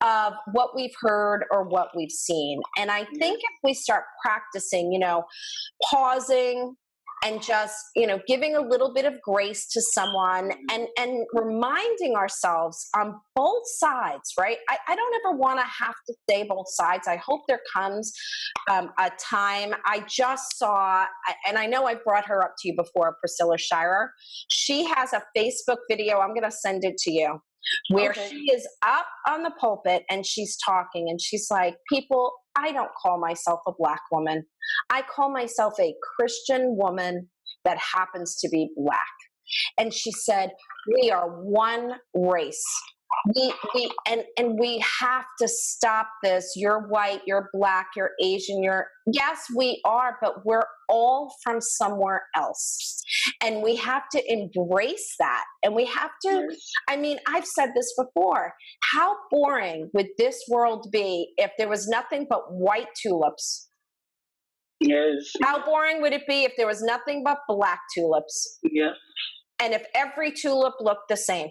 Speaker 3: of what we've heard or what we've seen. And I think if we start practicing, pausing and just, giving a little bit of grace to someone and reminding ourselves on both sides, right? I don't ever want to have to say both sides. I hope there comes a time. I just saw, and I know I've brought her up to you before, Priscilla Shirer. She has a Facebook video. I'm going to send it to you, where she is up on the pulpit and she's talking and she's like, people, I don't call myself a Black woman. I call myself a Christian woman that happens to be Black. And she said, we are one race. We have to stop this. You're white, you're Black, you're Asian, yes, we are, but we're all from somewhere else. And we have to embrace that. And we have to, I mean, I've said this before. How boring would this world be if there was nothing but white tulips?
Speaker 2: Yes.
Speaker 3: How boring would it be if there was nothing but Black tulips?
Speaker 2: Yeah.
Speaker 3: And if every tulip looked the same?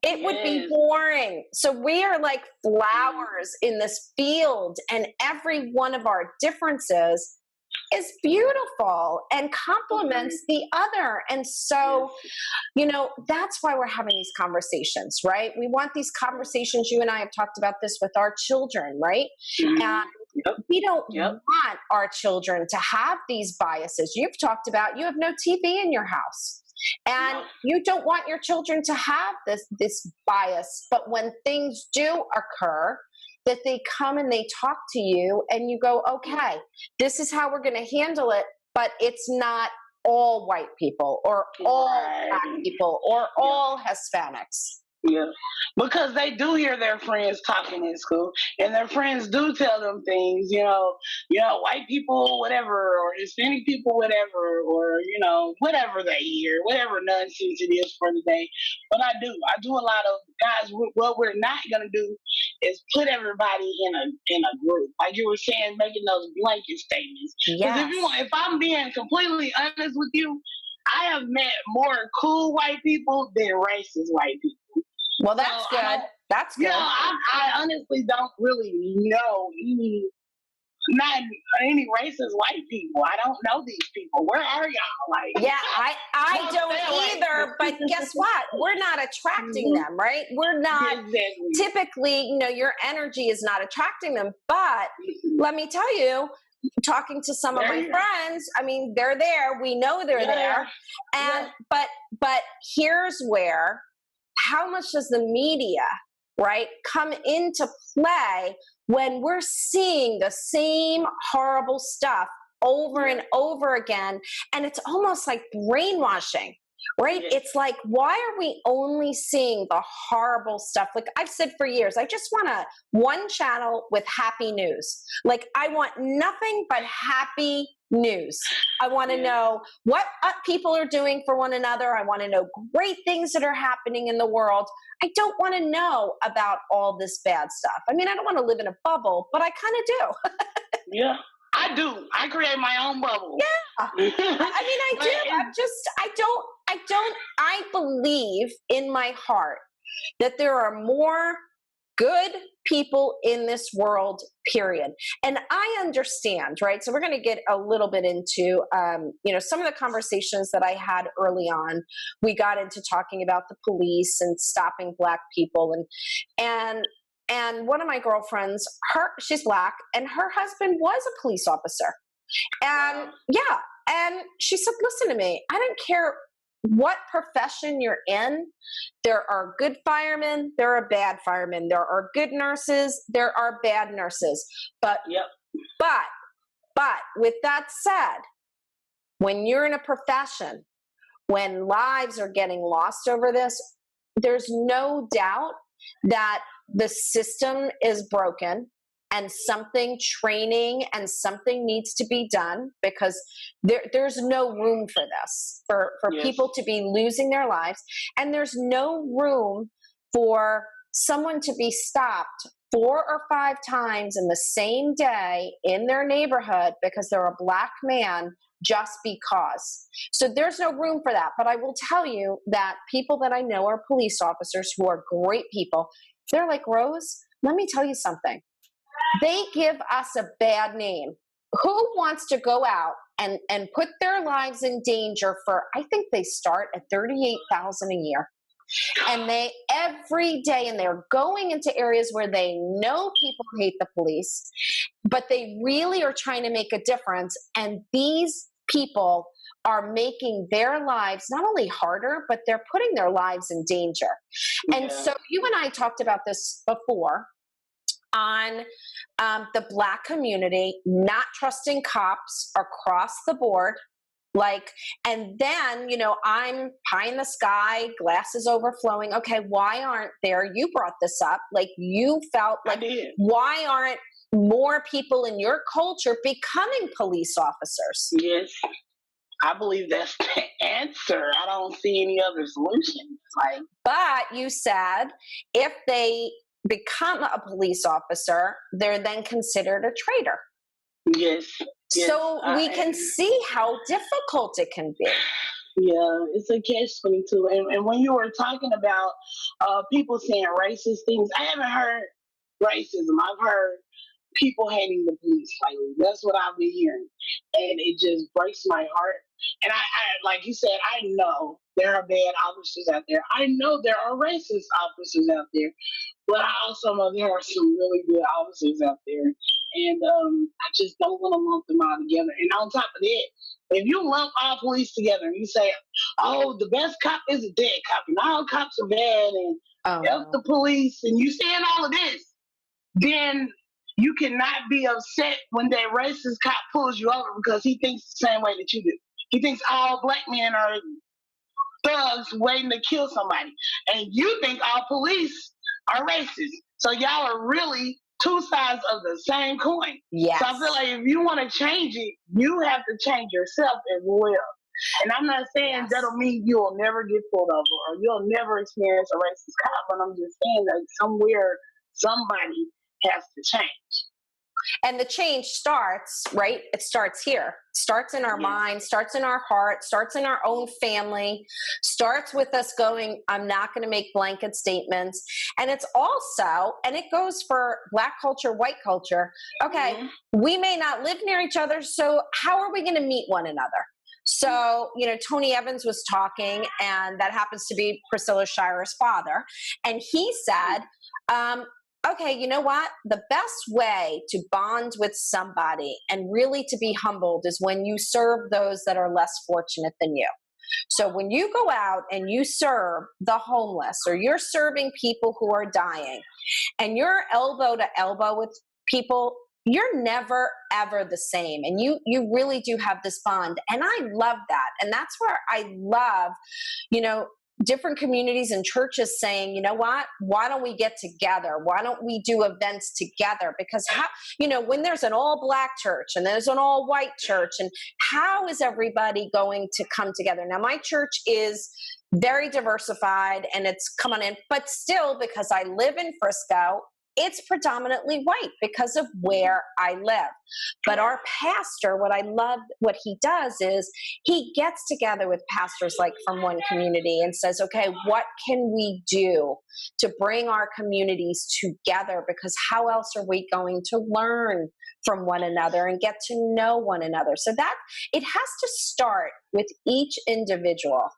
Speaker 3: It would be boring. So we are like flowers in this field, and every one of our differences is beautiful and complements the other. And so, that's why we're having these conversations, right? We want these conversations. You and I have talked about this with our children, right? And we don't want our children to have these biases. You've talked about, you have no TV in your house. And you don't want your children to have this bias. But when things do occur, that they come and they talk to you and you go, okay, this is how we're going to handle it. But it's not all white people or all Black people or all Hispanics.
Speaker 2: Yeah, because they do hear their friends talking in school, and their friends do tell them things, white people, whatever, or Hispanic people, whatever, or whatever they hear, whatever nonsense it is for the day. But I do a lot of, guys. What we're not gonna do is put everybody in a group, like you were saying, making those blanket statements. Because if I'm being completely honest with you, I have met more cool white people than racist white people.
Speaker 3: Well, that's good. That's good.
Speaker 2: I honestly don't really know any racist white people. I don't know these people. Where are y'all? Like,
Speaker 3: yeah, I don't either. But guess what? We're not attracting them, right? We're not typically. Your energy is not attracting them. But let me tell you, talking to some of my friends, I mean, they're there. We know they're there. And but here's where. How much does the media, right, come into play when we're seeing the same horrible stuff over and over again? And it's almost like brainwashing, right? It's like, why are we only seeing the horrible stuff? Like I've said for years, I just want one channel with happy news. Like I want nothing but happy news. I want to know what people are doing for one another. I want to know great things that are happening in the world. I don't want to know about all this bad stuff. I mean, I don't want to live in a bubble, but I kind of do.
Speaker 2: Yeah, I do. I create my own bubble.
Speaker 3: Yeah. I mean, I do. I believe in my heart that there are more good people in this world, period. And I understand, right? So we're going to get a little bit into, some of the conversations that I had early on. We got into talking about the police and stopping Black people. And And one of my girlfriends, she's Black, and her husband was a police officer. And and she said, listen to me, I don't care what profession you're in. There are good firemen, there are bad firemen, there are good nurses, there are bad nurses. But with that said, when you're in a profession, when lives are getting lost over this, there's no doubt that the system is broken and training and something needs to be done, because there's no room for this, for people to be losing their lives. And there's no room for someone to be stopped 4 or 5 times in the same day in their neighborhood because they're a Black man, just because. So there's no room for that. But I will tell you that people that I know are police officers who are great people. They're like, Rose, let me tell you something. They give us a bad name. Who wants to go out and put their lives in danger for, I think they start at $38,000 a year. And they every day, and they're going into areas where they know people hate the police, but they really are trying to make a difference. And these people are making their lives not only harder, but they're putting their lives in danger. And so you and I talked about this before on the Black community, not trusting cops across the board. And then, I'm pie in the sky, glasses overflowing. Okay, why aren't there, you brought this up, you felt like, why aren't more people in your culture becoming police officers?
Speaker 2: Yes, I believe that's the answer. I don't see any other solution.
Speaker 3: But you said if they become a police officer, they're then considered a traitor.
Speaker 2: Yes.
Speaker 3: So we can see how difficult it can be.
Speaker 2: Yeah, it's a catch-22. And when you were talking about people saying racist things, I haven't heard racism. I've heard people hating the police lately. That's what I've been hearing. And it just breaks my heart. And I like you said, I know there are bad officers out there. I know there are racist officers out there. But I also know there are some really good officers out there. And I just don't want to lump them all together. And on top of that, if you lump all police together and you say, oh, the best cop is a dead cop and all cops are bad and F the police, and you saying all of this, then you cannot be upset when that racist cop pulls you over because he thinks the same way that you do. He thinks all Black men are thugs waiting to kill somebody. And you think all police are racist. So y'all are really two sides of the same coin.
Speaker 3: Yes.
Speaker 2: So I feel like if you want to change it, you have to change yourself as well. And I'm not saying that'll mean you'll never get pulled over or you'll never experience a racist cop, but I'm just saying that somewhere somebody has to change.
Speaker 3: And the change starts, right? It starts here. Starts in our mind, starts in our heart, starts in our own family, starts with us going, I'm not going to make blanket statements. And it's also, and it goes for Black culture, white culture. Okay, we may not live near each other, so how are we going to meet one another? So, Tony Evans was talking, and that happens to be Priscilla Shirer's father. And he said, okay, you know what? The best way to bond with somebody and really to be humbled is when you serve those that are less fortunate than you. So when you go out and you serve the homeless or you're serving people who are dying and you're elbow to elbow with people, you're never, ever the same. And you really do have this bond. And I love that. And that's where I love, different communities and churches saying, you know what, why don't we get together? Why don't we do events together? Because when there's an all Black church and there's an all white church, and how is everybody going to come together? Now, my church is very diversified and it's coming in, but still, because I live in Frisco, it's predominantly white because of where I live. But our pastor, what I love, what he does is he gets together with pastors like from one community and says, okay, what can we do to bring our communities together? Because how else are we going to learn from one another and get to know one another? So that it has to start with each individual.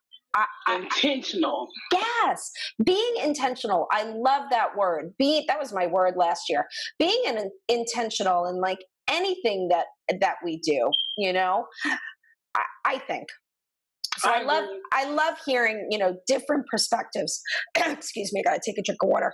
Speaker 2: Intentional.
Speaker 3: Yes, being intentional. I love that word. That was my word last year. Being intentional in like anything that we do, you know. I think so. I love hearing, different perspectives. Excuse me, I gotta take a drink of water.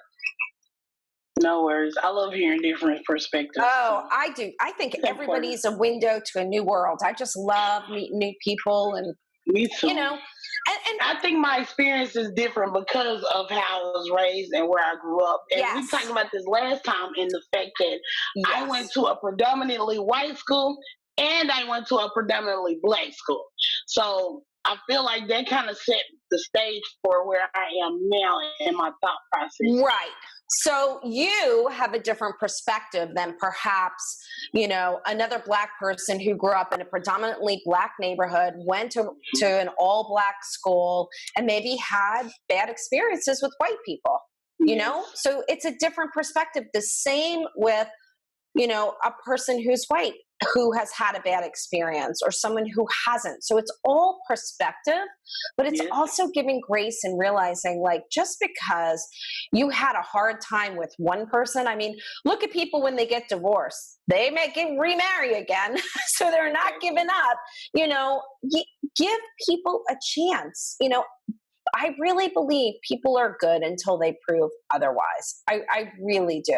Speaker 2: No worries. I love hearing different perspectives.
Speaker 3: Oh, I do. I think everybody's a window to a new world. I just love meeting new people, and
Speaker 2: me too.
Speaker 3: And
Speaker 2: I think my experience is different because of how I was raised and where I grew up. And
Speaker 3: yes.
Speaker 2: we talked about this last time in the fact that
Speaker 3: yes.
Speaker 2: I went to a predominantly white school and I went to a predominantly black school. So I feel like that kind of set the stage for where I am now in my thought process.
Speaker 3: Right. So you have a different perspective than perhaps, another Black person who grew up in a predominantly Black neighborhood, went to an all Black school, and maybe had bad experiences with white people, So it's a different perspective. The same with, a person who's white, who has had a bad experience, or someone who hasn't. So it's all perspective, but it's also giving grace and realizing, like, just because you had a hard time with one person, I mean, look at people when they get divorced. They may remarry again, so they're not giving up. Give people a chance. I really believe people are good until they prove otherwise. I really do.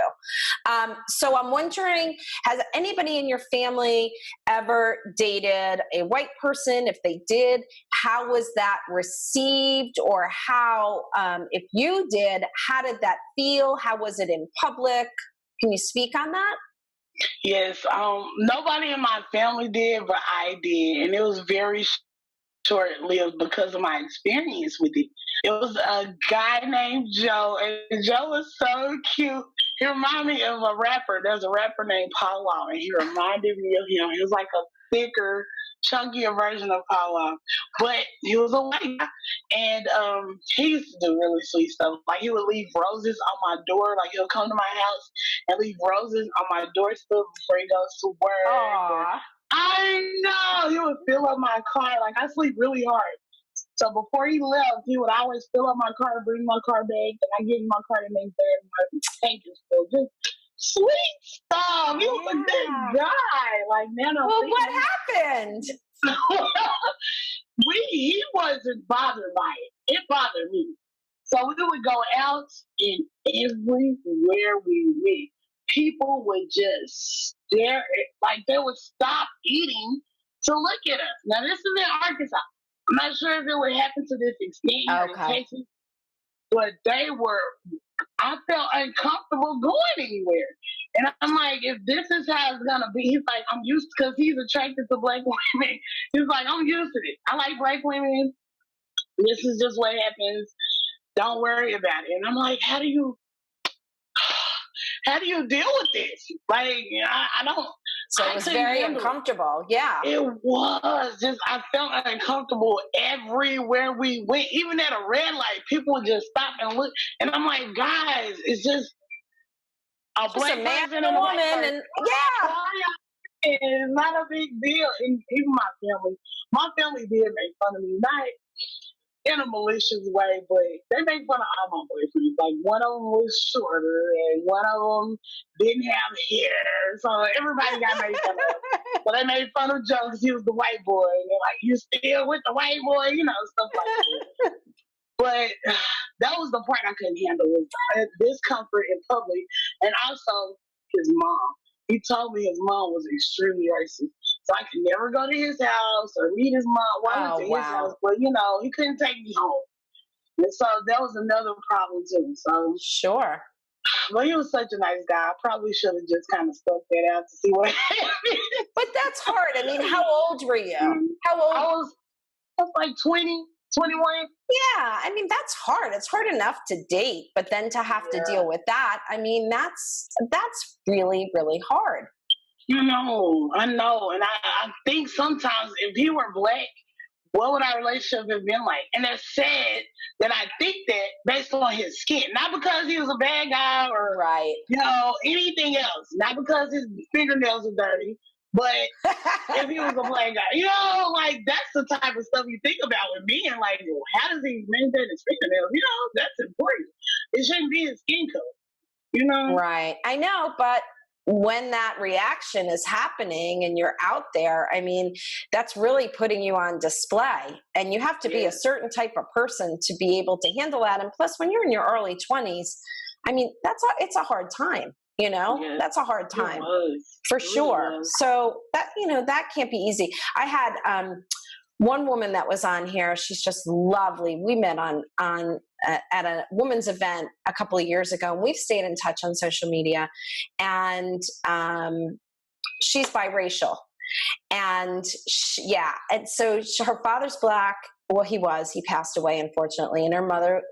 Speaker 3: So I'm wondering, has anybody in your family ever dated a white person? If they did, how was that received? Or how, if you did, how did that feel? How was it in public? Can you speak on that?
Speaker 2: Yes. Nobody in my family did, but I did. And it was very short-lived because of my experience with it. It was a guy named Joe, and Joe was so cute. He reminded me of a rapper. There's a rapper named Paul Wall, and he reminded me of him. He was like a thicker, chunkier version of Paul Wall, but he was a white guy, and he used to do really sweet stuff. Like, he would leave roses on my door. Like, he'll come to my house and leave roses on my doorstep before he goes to work.
Speaker 3: Aww.
Speaker 2: I know. He would fill up my car. Like, I sleep really hard. So before he left, he would always fill up my car, bring my car back, and I get in my car the next day, and my tank is full. Just sweet stuff. He was a good guy. Like, man,
Speaker 3: what happened?
Speaker 2: He wasn't bothered by it. It bothered me. So we would go out, and everywhere we went, people would just stare, like they would stop eating to look at us. Now, this is in Arkansas. I'm not sure if it would happen to this extent here in Texas, but I felt uncomfortable going anywhere. And I'm like, if this is how it's going to be, he's like, I'm used to, because he's attracted to Black women. He's like, I'm used to this. I like Black women. This is just what happens. Don't worry about it. And I'm like, how do you deal with this? Like, I don't.
Speaker 3: So it was very uncomfortable. Yeah.
Speaker 2: It was just, I felt uncomfortable everywhere we went. Even at a red light, people would just stop and look. And I'm like, guys, it's just a Black
Speaker 3: man
Speaker 2: person
Speaker 3: and a woman. And
Speaker 2: it's not a big deal. And even my family did make fun of me. Not in a malicious way, but they make fun of all my boyfriends. Like, one of them was shorter, and one of them didn't have hair, so everybody got made fun of. So they made fun of Joe because he was the white boy, and they're like, "You still with the white boy?" Stuff like that. But that was the part I couldn't handle, was discomfort in public, and also his mom. He told me his mom was extremely racist. So I could never go to his house or meet his mom. Well, I went to his house, but he couldn't take me home. And so that was another problem too. So
Speaker 3: sure.
Speaker 2: But he was such a nice guy. I probably should have just kind of stuck that out to see what happened.
Speaker 3: But that's hard. I mean, how old were you? How old?
Speaker 2: I was like 20, 21.
Speaker 3: Yeah, I mean, that's hard. It's hard enough to date, but then to have to deal with that, I mean, that's really, really hard.
Speaker 2: I know. And I think sometimes if he were Black, what would our relationship have been like? And it's sad that I think that based on his skin, not because he was a bad guy or anything else, not because his fingernails are dirty, But if he was a black guy, like that's the type of stuff you think about with men. Like, well, how does he maintain his fingernails? That's important. It shouldn't be his skin color.
Speaker 3: Right. I know, but when that reaction is happening and you're out there, I mean, that's really putting you on display. And you have to be a certain type of person to be able to handle that. And plus, when you're in your early 20s, I mean, it's a hard time. That's a hard time for sure. So that can't be easy. I had one woman that was on here. She's just lovely. We met at a women's event a couple of years ago, and we've stayed in touch on social media. And she's biracial, and so her father's black. Well, he passed away, unfortunately, and her mother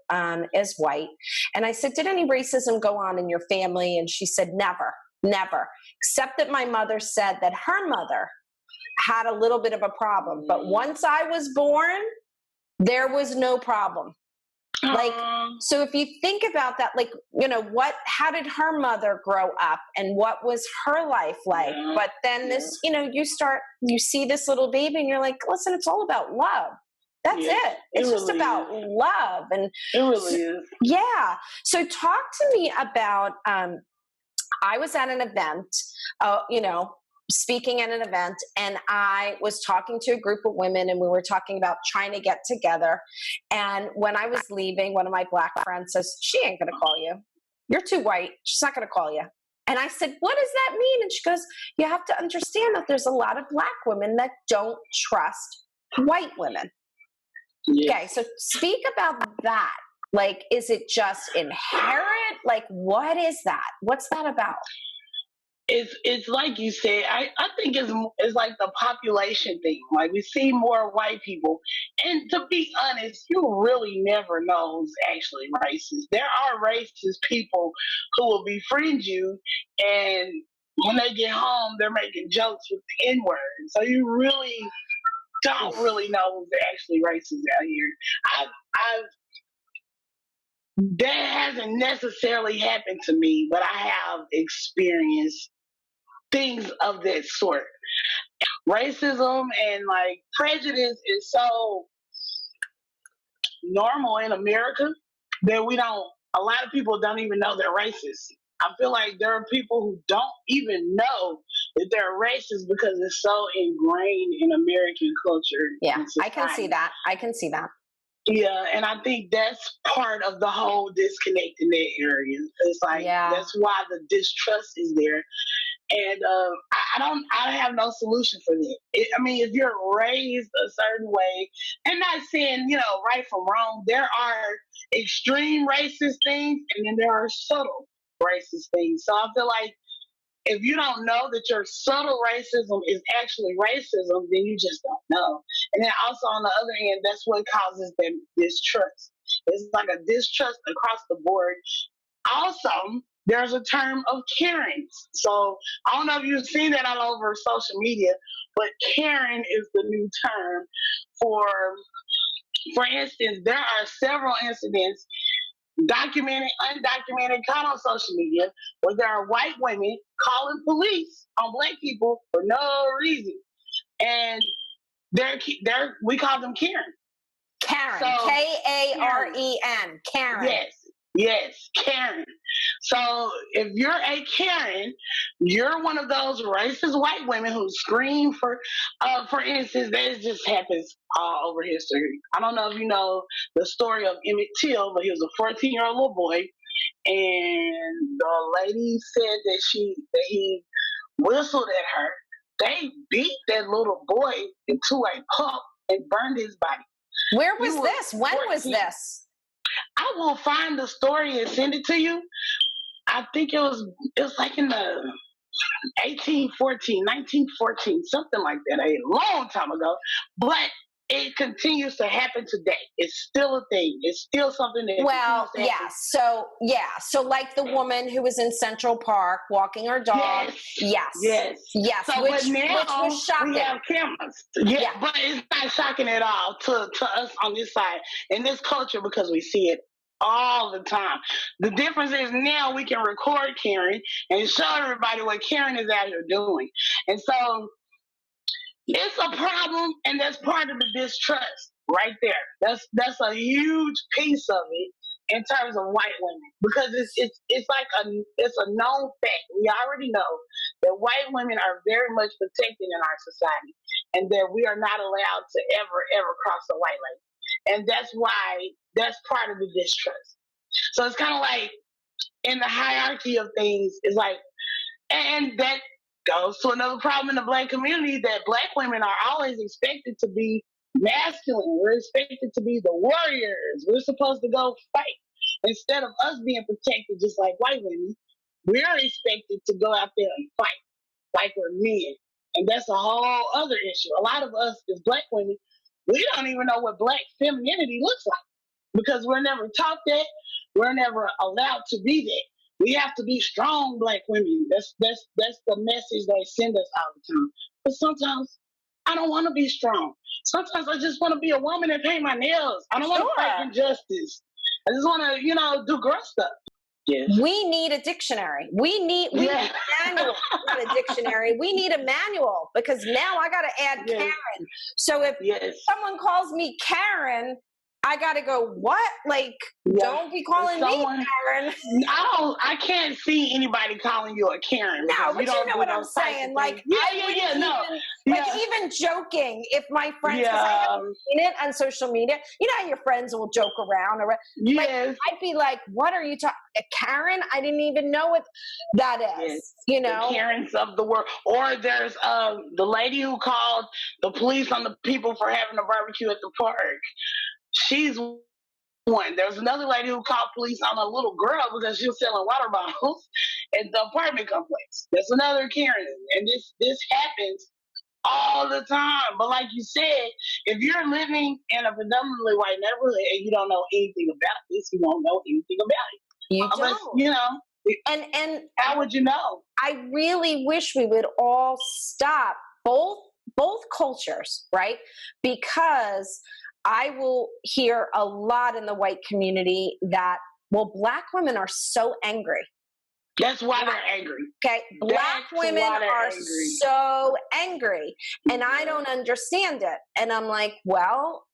Speaker 3: is white. And I said, did any racism go on in your family? And she said, never, except that my mother said that her mother had a little bit of a problem. But once I was born, there was no problem. Like, so if you think about that, like, how did her mother grow up and what was her life like? But then this, you see this little baby and you're like, listen, it's all about love. That's it. It's just about love. And
Speaker 2: it really is.
Speaker 3: Yeah. So talk to me about, I was at an event, speaking at an event, and I was talking to a group of women, and we were talking about trying to get together. And when I was leaving, one of my black friends says, she ain't going to call you. You're too white. She's not going to call you. And I said, what does that mean? And she goes, you have to understand that there's a lot of black women that don't trust white women.
Speaker 2: Yes.
Speaker 3: Okay, so speak about that. Like, is it just inherent? Like, what is that? What's that about?
Speaker 2: It's like you said. I think it's like the population thing. Like, we see more white people, and to be honest, you really never know who's actually racist. There are racist people who will befriend you, and when they get home, they're making jokes with the N-word. So you really don't really know who's actually racist out here. That hasn't necessarily happened to me, but I have experienced things of that sort. Racism and like prejudice is so normal in America that a lot of people don't even know they're racist. I feel like there are people who don't even know that they're racist because it's so ingrained in American culture.
Speaker 3: Yeah, I can see that.
Speaker 2: Yeah, and I think that's part of the whole disconnect in that area. It's like, that's why the distrust is there. And I have no solution for that. If you're raised a certain way, and not saying, right from wrong, there are extreme racist things, and then there are subtle racist things. So I feel like if you don't know that your subtle racism is actually racism, then you just don't know. And then also on the other end, that's what causes that distrust. It's like a distrust across the board. Also, there's a term of Karens. So I don't know if you've seen that all over social media, but Karen is the new term for instance, there are several incidents, documented, undocumented, caught on social media, where there are white women calling police on black people for no reason. And we call them Karen.
Speaker 3: Karen. So, Karen. Karen.
Speaker 2: Yes, Karen. So if you're a Karen, you're one of those racist white women who scream for instance, that just happens all over history. I don't know if you know the story of Emmett Till, but he was a 14-year-old little boy, and the lady said that he whistled at her. They beat that little boy into a pulp and burned his body.
Speaker 3: Where was this? When was this?
Speaker 2: I will find the story and send it to you. I think it was like in the 1914, something like that, a long time ago. But it continues to happen today. It's still a thing. It's still something that
Speaker 3: So like the woman who was in Central Park walking her dog. Yes.
Speaker 2: So,
Speaker 3: which was shocking.
Speaker 2: We have cameras. Yeah, but it's not shocking at all to us on this side in this culture because we see it all the time. The difference is now we can record Karen and show everybody what Karen is out here doing. And so it's a problem, and that's part of the distrust right there. That's a huge piece of it in terms of white women, because it's like it's a known fact. We already know that white women are very much protected in our society, and that we are not allowed to ever cross the white line, and that's why that's part of the distrust. So it's kind of like in the hierarchy of things, it's like, and that goes to another problem in the black community, that black women are always expected to be masculine. We're expected to be the warriors. We're supposed to go fight. Instead of us being protected just like white women, we're expected to go out there and fight like we're men. And that's a whole other issue. A lot of us as black women, we don't even know what black femininity looks like, because we're never taught that. We're never allowed to be that. We have to be strong black women. That's the message they send us all the time. But sometimes I don't want to be strong. Sometimes I just want to be a woman and paint my nails. I don't want to fight injustice. I just want to, do girl stuff. Yes.
Speaker 3: We need a dictionary. We need a manual, not a dictionary. We need a manual, because now I got to add Karen. So if someone calls me Karen, I got to go, what? Like, don't be calling me Karen.
Speaker 2: I can't see anybody calling you a Karen.
Speaker 3: No, but you know what I'm saying. Like, even joking, if my friends, because I haven't seen it on social media, how your friends will joke around. Like, I'd be like, what are you talking? Karen? I didn't even know what that is.
Speaker 2: The Karens of the world. Or there's the lady who called the police on the people for having a barbecue at the park. She's one. There's another lady who called police on a little girl because she was selling water bottles at the apartment complex. That's another Karen. And this happens all the time. But like you said, if you're living in a predominantly white neighborhood and you don't know anything about this, you won't know anything about it.
Speaker 3: You don't. And
Speaker 2: how would you know?
Speaker 3: I really wish we would all stop both cultures, right? Because I will hear a lot in the white community that, black women are so angry.
Speaker 2: That's why they're angry.
Speaker 3: Okay. Black women are so angry, and I don't understand it. And I'm like, well,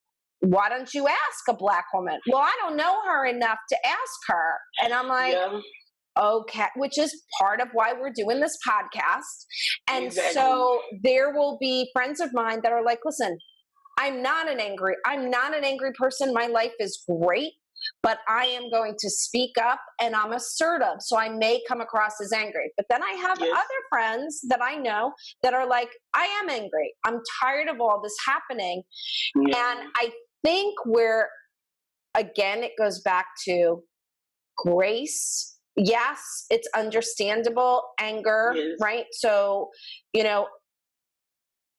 Speaker 3: why don't you ask a black woman? Well, I don't know her enough to ask her. And I'm like, okay, which is part of why we're doing this podcast. And so there will be friends of mine that are like, listen, I'm not an angry person. My life is great, but I am going to speak up, and I'm assertive. So I may come across as angry. But then I have other friends that I know that are like, I am angry. I'm tired of all this happening. And I think again, it goes back to grace. Yes, it's understandable, anger, right? So,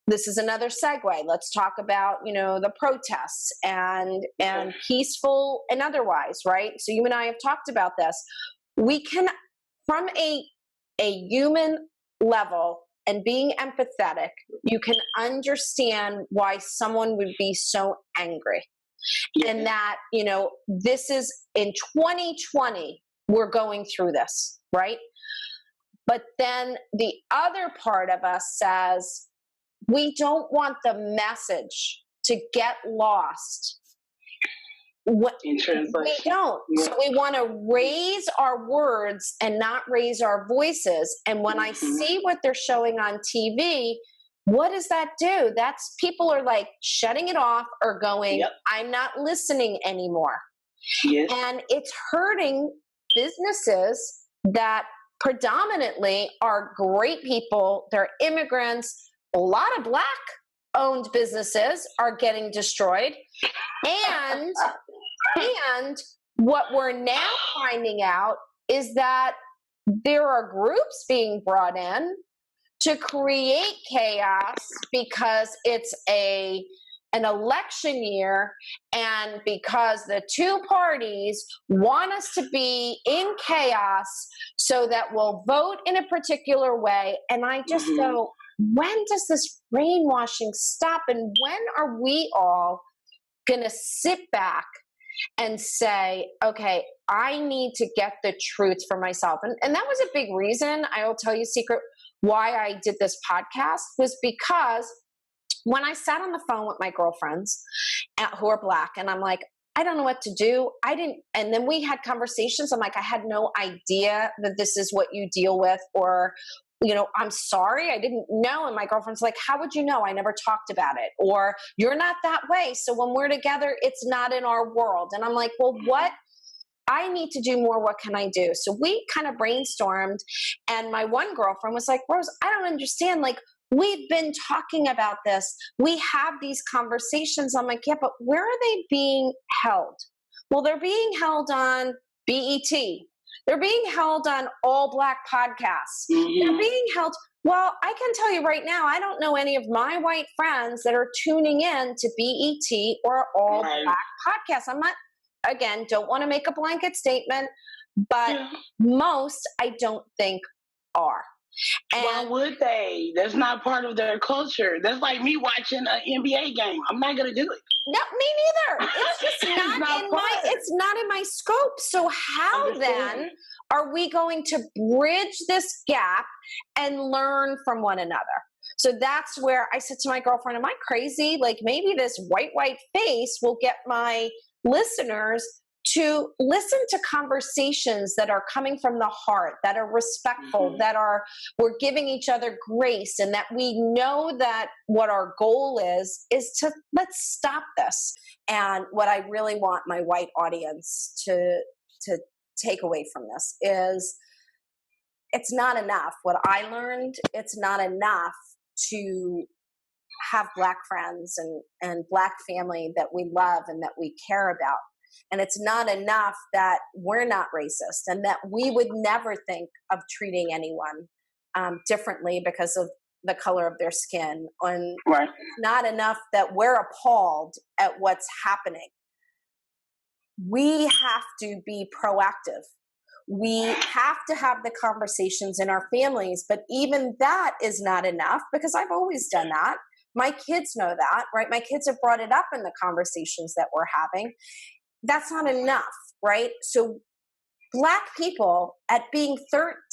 Speaker 3: this is another segue. Let's talk about, the protests and peaceful and otherwise, right? So you and I have talked about this. We can, from a human level and being empathetic, you can understand why someone would be so angry. And that, this is in 2020, we're going through this, right? But then the other part of us says, we don't want the message to get lost. We don't. So we want to raise our words and not raise our voices. And when I see what they're showing on TV, what does that do? That's people are like shutting it off or going, I'm not listening anymore. And it's hurting businesses that predominantly are great people. They're immigrants. A lot of Black owned businesses are getting destroyed. And what we're now finding out is that there are groups being brought in to create chaos because it's an election year, and because the two parties want us to be in chaos so that we'll vote in a particular way. And I just go, when does this brainwashing stop? And when are we all going to sit back and say, okay, I need to get the truth for myself? And that was a big reason, I will tell you, Secret, why I did this podcast was because when I sat on the phone with my girlfriends who are Black, and I'm like, I don't know what to do. And then we had conversations. I'm like, I had no idea that this is what you deal with, or, I'm sorry, I didn't know. And my girlfriend's like, how would you know? I never talked about it. Or you're not that way. So when we're together, it's not in our world. And I'm like, well, what? I need to do more. What can I do? So we kind of brainstormed, and my one girlfriend was like, Rose, I don't understand. Like, we've been talking about this. We have these conversations. I'm like, yeah, but where are they being held? Well, they're being held on BET. They're being held on all Black podcasts. They're being held. Well, I can tell you right now, I don't know any of my white friends that are tuning in to BET or all Black podcasts. I'm not, again, don't want to make a blanket statement, but most I don't think are. And
Speaker 2: why would they? That's not part of their culture. That's like me watching an NBA game. I'm not going to do it.
Speaker 3: No, me neither. It's just it's not in my scope. So how then are we going to bridge this gap and learn from one another? So that's where I said to my girlfriend, am I crazy? Like, maybe this white face will get my listeners to listen to conversations that are coming from the heart, that are respectful, that we're giving each other grace, and that we know that what our goal is to let's stop this. And what I really want my white audience to take away from this is it's not enough. What I learned, it's not enough to have Black friends and Black family that we love and that we care about. And it's not enough that we're not racist and that we would never think of treating anyone differently because of the color of their skin. And it's not enough that we're appalled at what's happening. We have to be proactive. We have to have the conversations in our families, but even that is not enough because I've always done that. My kids know that, right? My kids have brought it up in the conversations that we're having. That's not enough, right? So Black people at being 13%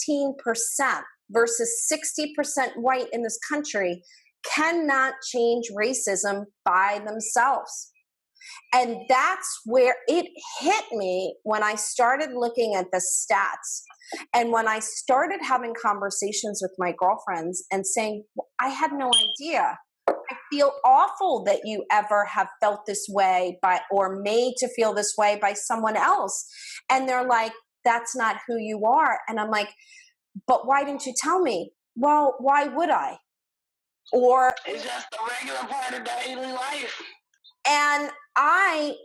Speaker 3: versus 60% white in this country cannot change racism by themselves. And that's where it hit me when I started looking at the stats and when I started having conversations with my girlfriends and saying, I had no idea. I feel awful that you ever have felt this way or made to feel this way by someone else. And they're like, that's not who you are. And I'm like, but why didn't you tell me? Well, why would I? Or
Speaker 2: it's just a regular part of daily life.
Speaker 3: And I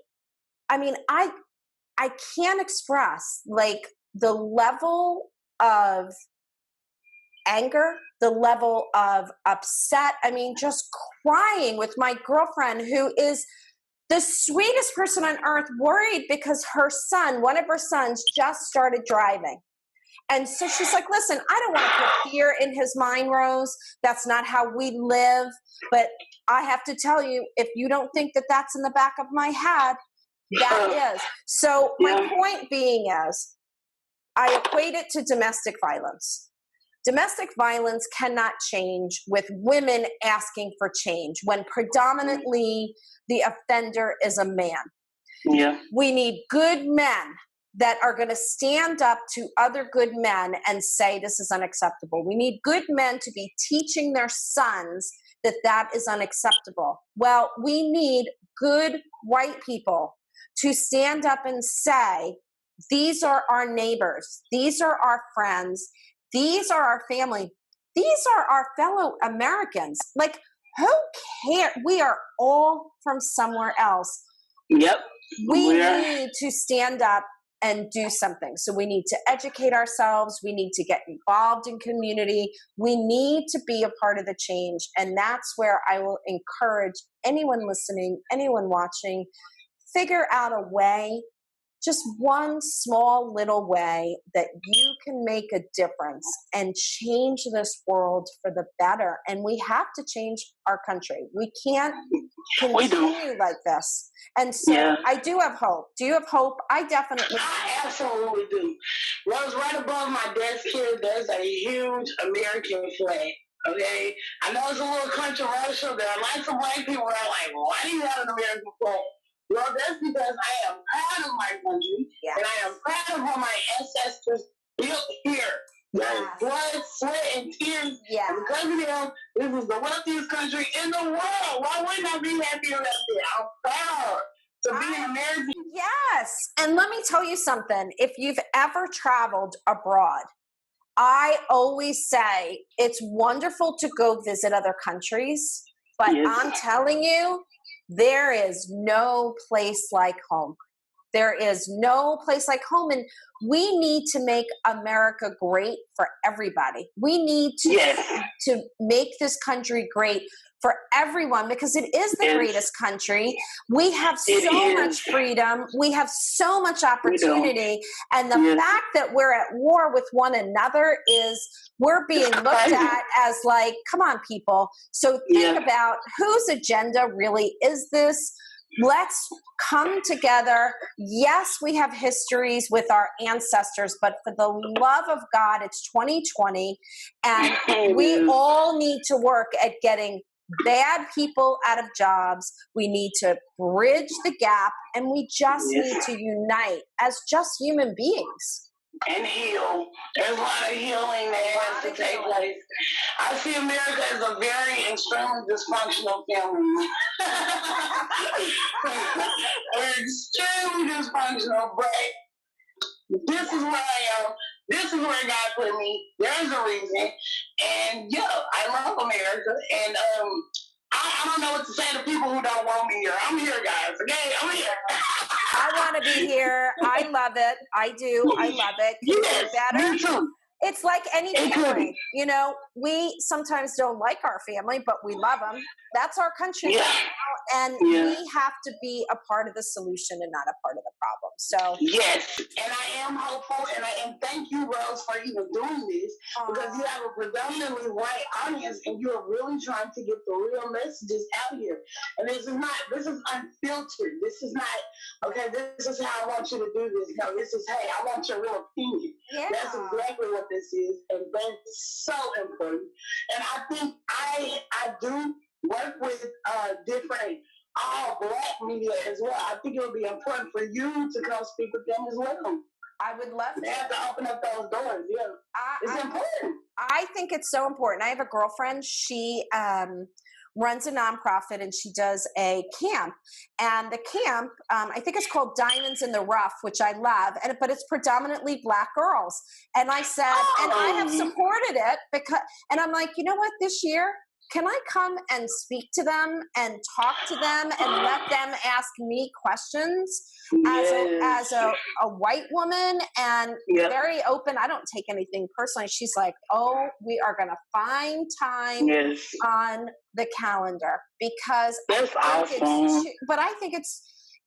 Speaker 3: can't express like the level of anger, the level of upset. I mean, just crying with my girlfriend, who is the sweetest person on earth, worried because one of her sons just started driving. And so she's like, listen, I don't want to put fear in his mind, Rose. That's not how we live. But I have to tell you, if you don't think that that's in the back of my head, that is. So my point being is, I equate it to domestic violence. Domestic violence cannot change with women asking for change when predominantly the offender is a man.
Speaker 2: Yeah.
Speaker 3: We need good men that are going to stand up to other good men and say this is unacceptable. We need good men to be teaching their sons that that is unacceptable. Well, we need good white people to stand up and say, these are our neighbors. These are our friends. These are our family. These are our fellow Americans. Like, who cares? We are all from somewhere else.
Speaker 2: Yep.
Speaker 3: We need to stand up and do something. So we need to educate ourselves. We need to get involved in community. We need to be a part of the change. And that's where I will encourage anyone listening, anyone watching, figure out a way just one small little way that you can make a difference and change this world for the better. And we have to change our country. We can't continue like this. And so I do have hope. Do you have hope? I definitely do.
Speaker 2: I absolutely do. Rose, right above my desk here, there's a huge American flag. Okay? I know it's a little controversial. There are lots of black people that are like, why do you have an American flag? Well, that's because I am proud of my country, and I am proud of how my ancestors built here. There's blood, sweat, and tears.
Speaker 3: Yeah.
Speaker 2: And because of them, this is the wealthiest country in the world. Why wouldn't I be happy about that? I'm proud to be an American.
Speaker 3: Yes. And let me tell you something. If you've ever traveled abroad, I always say it's wonderful to go visit other countries, but I'm telling you, there is no place like home. There is no place like home. And we need to make America great for everybody. We need to make this country great for everyone, because it is the greatest country. We have so much freedom. We have so much opportunity. And the fact that we're at war with one another is we're being looked at as like, come on, people. So think about whose agenda really is this. Let's come together. Yes, we have histories with our ancestors, but for the love of God, it's 2020, and we all need to work at getting bad people out of jobs. We need to bridge the gap, and we just need to unite as just human beings.
Speaker 2: And heal. There's a lot of healing that has to take place. I see America as a very extremely dysfunctional family. We're extremely dysfunctional, but this is where I am. This is where God put me. There's a reason. And I love America. And I don't know what to say to people who don't want me here. I'm here, guys. Okay? I'm here.
Speaker 3: I want to be here. I love it. I do. I love it. Can it be better?
Speaker 2: Me too.
Speaker 3: It's like any family. You know, we sometimes don't like our family, but we love them. That's our country. And we have to be a part of the solution and not a part of the problem. So
Speaker 2: yes, and I am hopeful, and thank you, Rose, for even doing this, because you have a predominantly white audience, and you're really trying to get the real messages out here. And this is unfiltered. This is not, okay, this is how I want you to do this. No, this is, hey, I want your real opinion.
Speaker 3: Yeah.
Speaker 2: That's exactly what this is, and that's so important. And I think I do work with different all-black media as well. I think it would be important for you to come speak with them as well.
Speaker 3: I would love to.
Speaker 2: They have to open up those doors. It's important.
Speaker 3: I think it's so important. I have a girlfriend. She runs a nonprofit, and she does a camp. And the camp, I think it's called Diamonds in the Rough, which I love. But it's predominantly Black girls. And I said, and I have supported it because. And I'm like, you know what? This year, can I come and speak to them and talk to them and let them ask me questions as a white woman, and very open. I don't take anything personally. She's like, oh, we are going to find time on the calendar, because
Speaker 2: that's awesome.
Speaker 3: But I think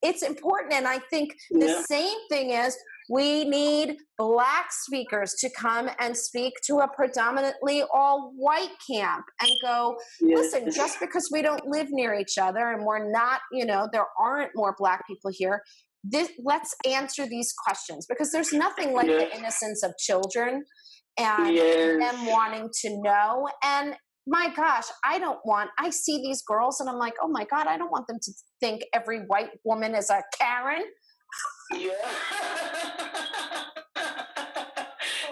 Speaker 3: it's important. And I think the same thing is, we need Black speakers to come and speak to a predominantly all white camp and go, listen, just because we don't live near each other and we're not, there aren't more Black people here, let's answer these questions, because there's nothing like the innocence of children and them wanting to know. And my gosh, I see these girls and I'm like, oh my God, I don't want them to think every white woman is a Karen.
Speaker 2: Yeah.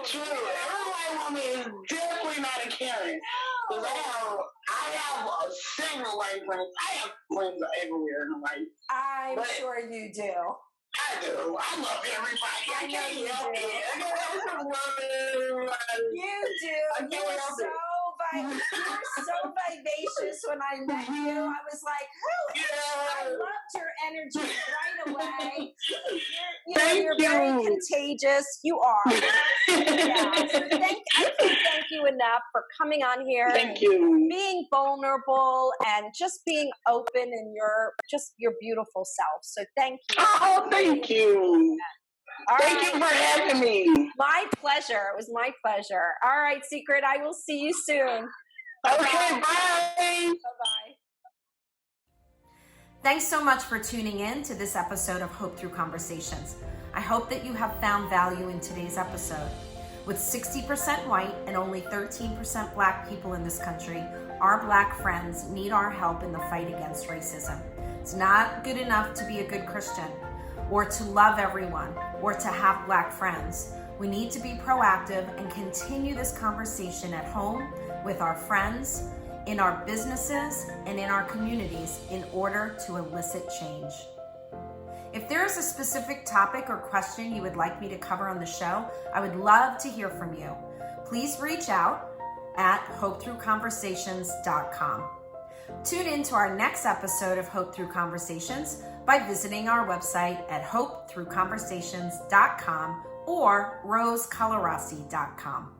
Speaker 2: True. Every white woman is definitely not a Karen. Because I have several white friends. I have friends everywhere in life.
Speaker 3: I'm sure you do.
Speaker 2: I do. I love everybody. I can't help it. I love everybody.
Speaker 3: You do. You're so
Speaker 1: You were so vivacious when I met you. I was like, who? I loved your energy right away. You're very contagious. You are. Yeah. So I can't thank you enough for coming on here.
Speaker 2: Thank you.
Speaker 1: Being vulnerable and just being open in your beautiful self. So thank you.
Speaker 2: Oh, thank you. Thank you for having me.
Speaker 1: My pleasure. It was my pleasure. All right, Secret. I will see you soon.
Speaker 2: Okay, bye.
Speaker 1: Bye-bye. Thanks so much for tuning in to this episode of Hope Through Conversations. I hope that you have found value in today's episode. With 60% white and only 13% Black people in this country, our Black friends need our help in the fight against racism. It's not good enough to be a good Christian or to love everyone or to have Black friends. We need to be proactive and continue this conversation at home, with our friends, in our businesses, and in our communities in order to elicit change. If there is a specific topic or question you would like me to cover on the show, I would love to hear from you. Please reach out at hopethroughconversations.com. Tune in to our next episode of Hope Through Conversations by visiting our website at hopethroughconversations.com or rosecolarossi.com.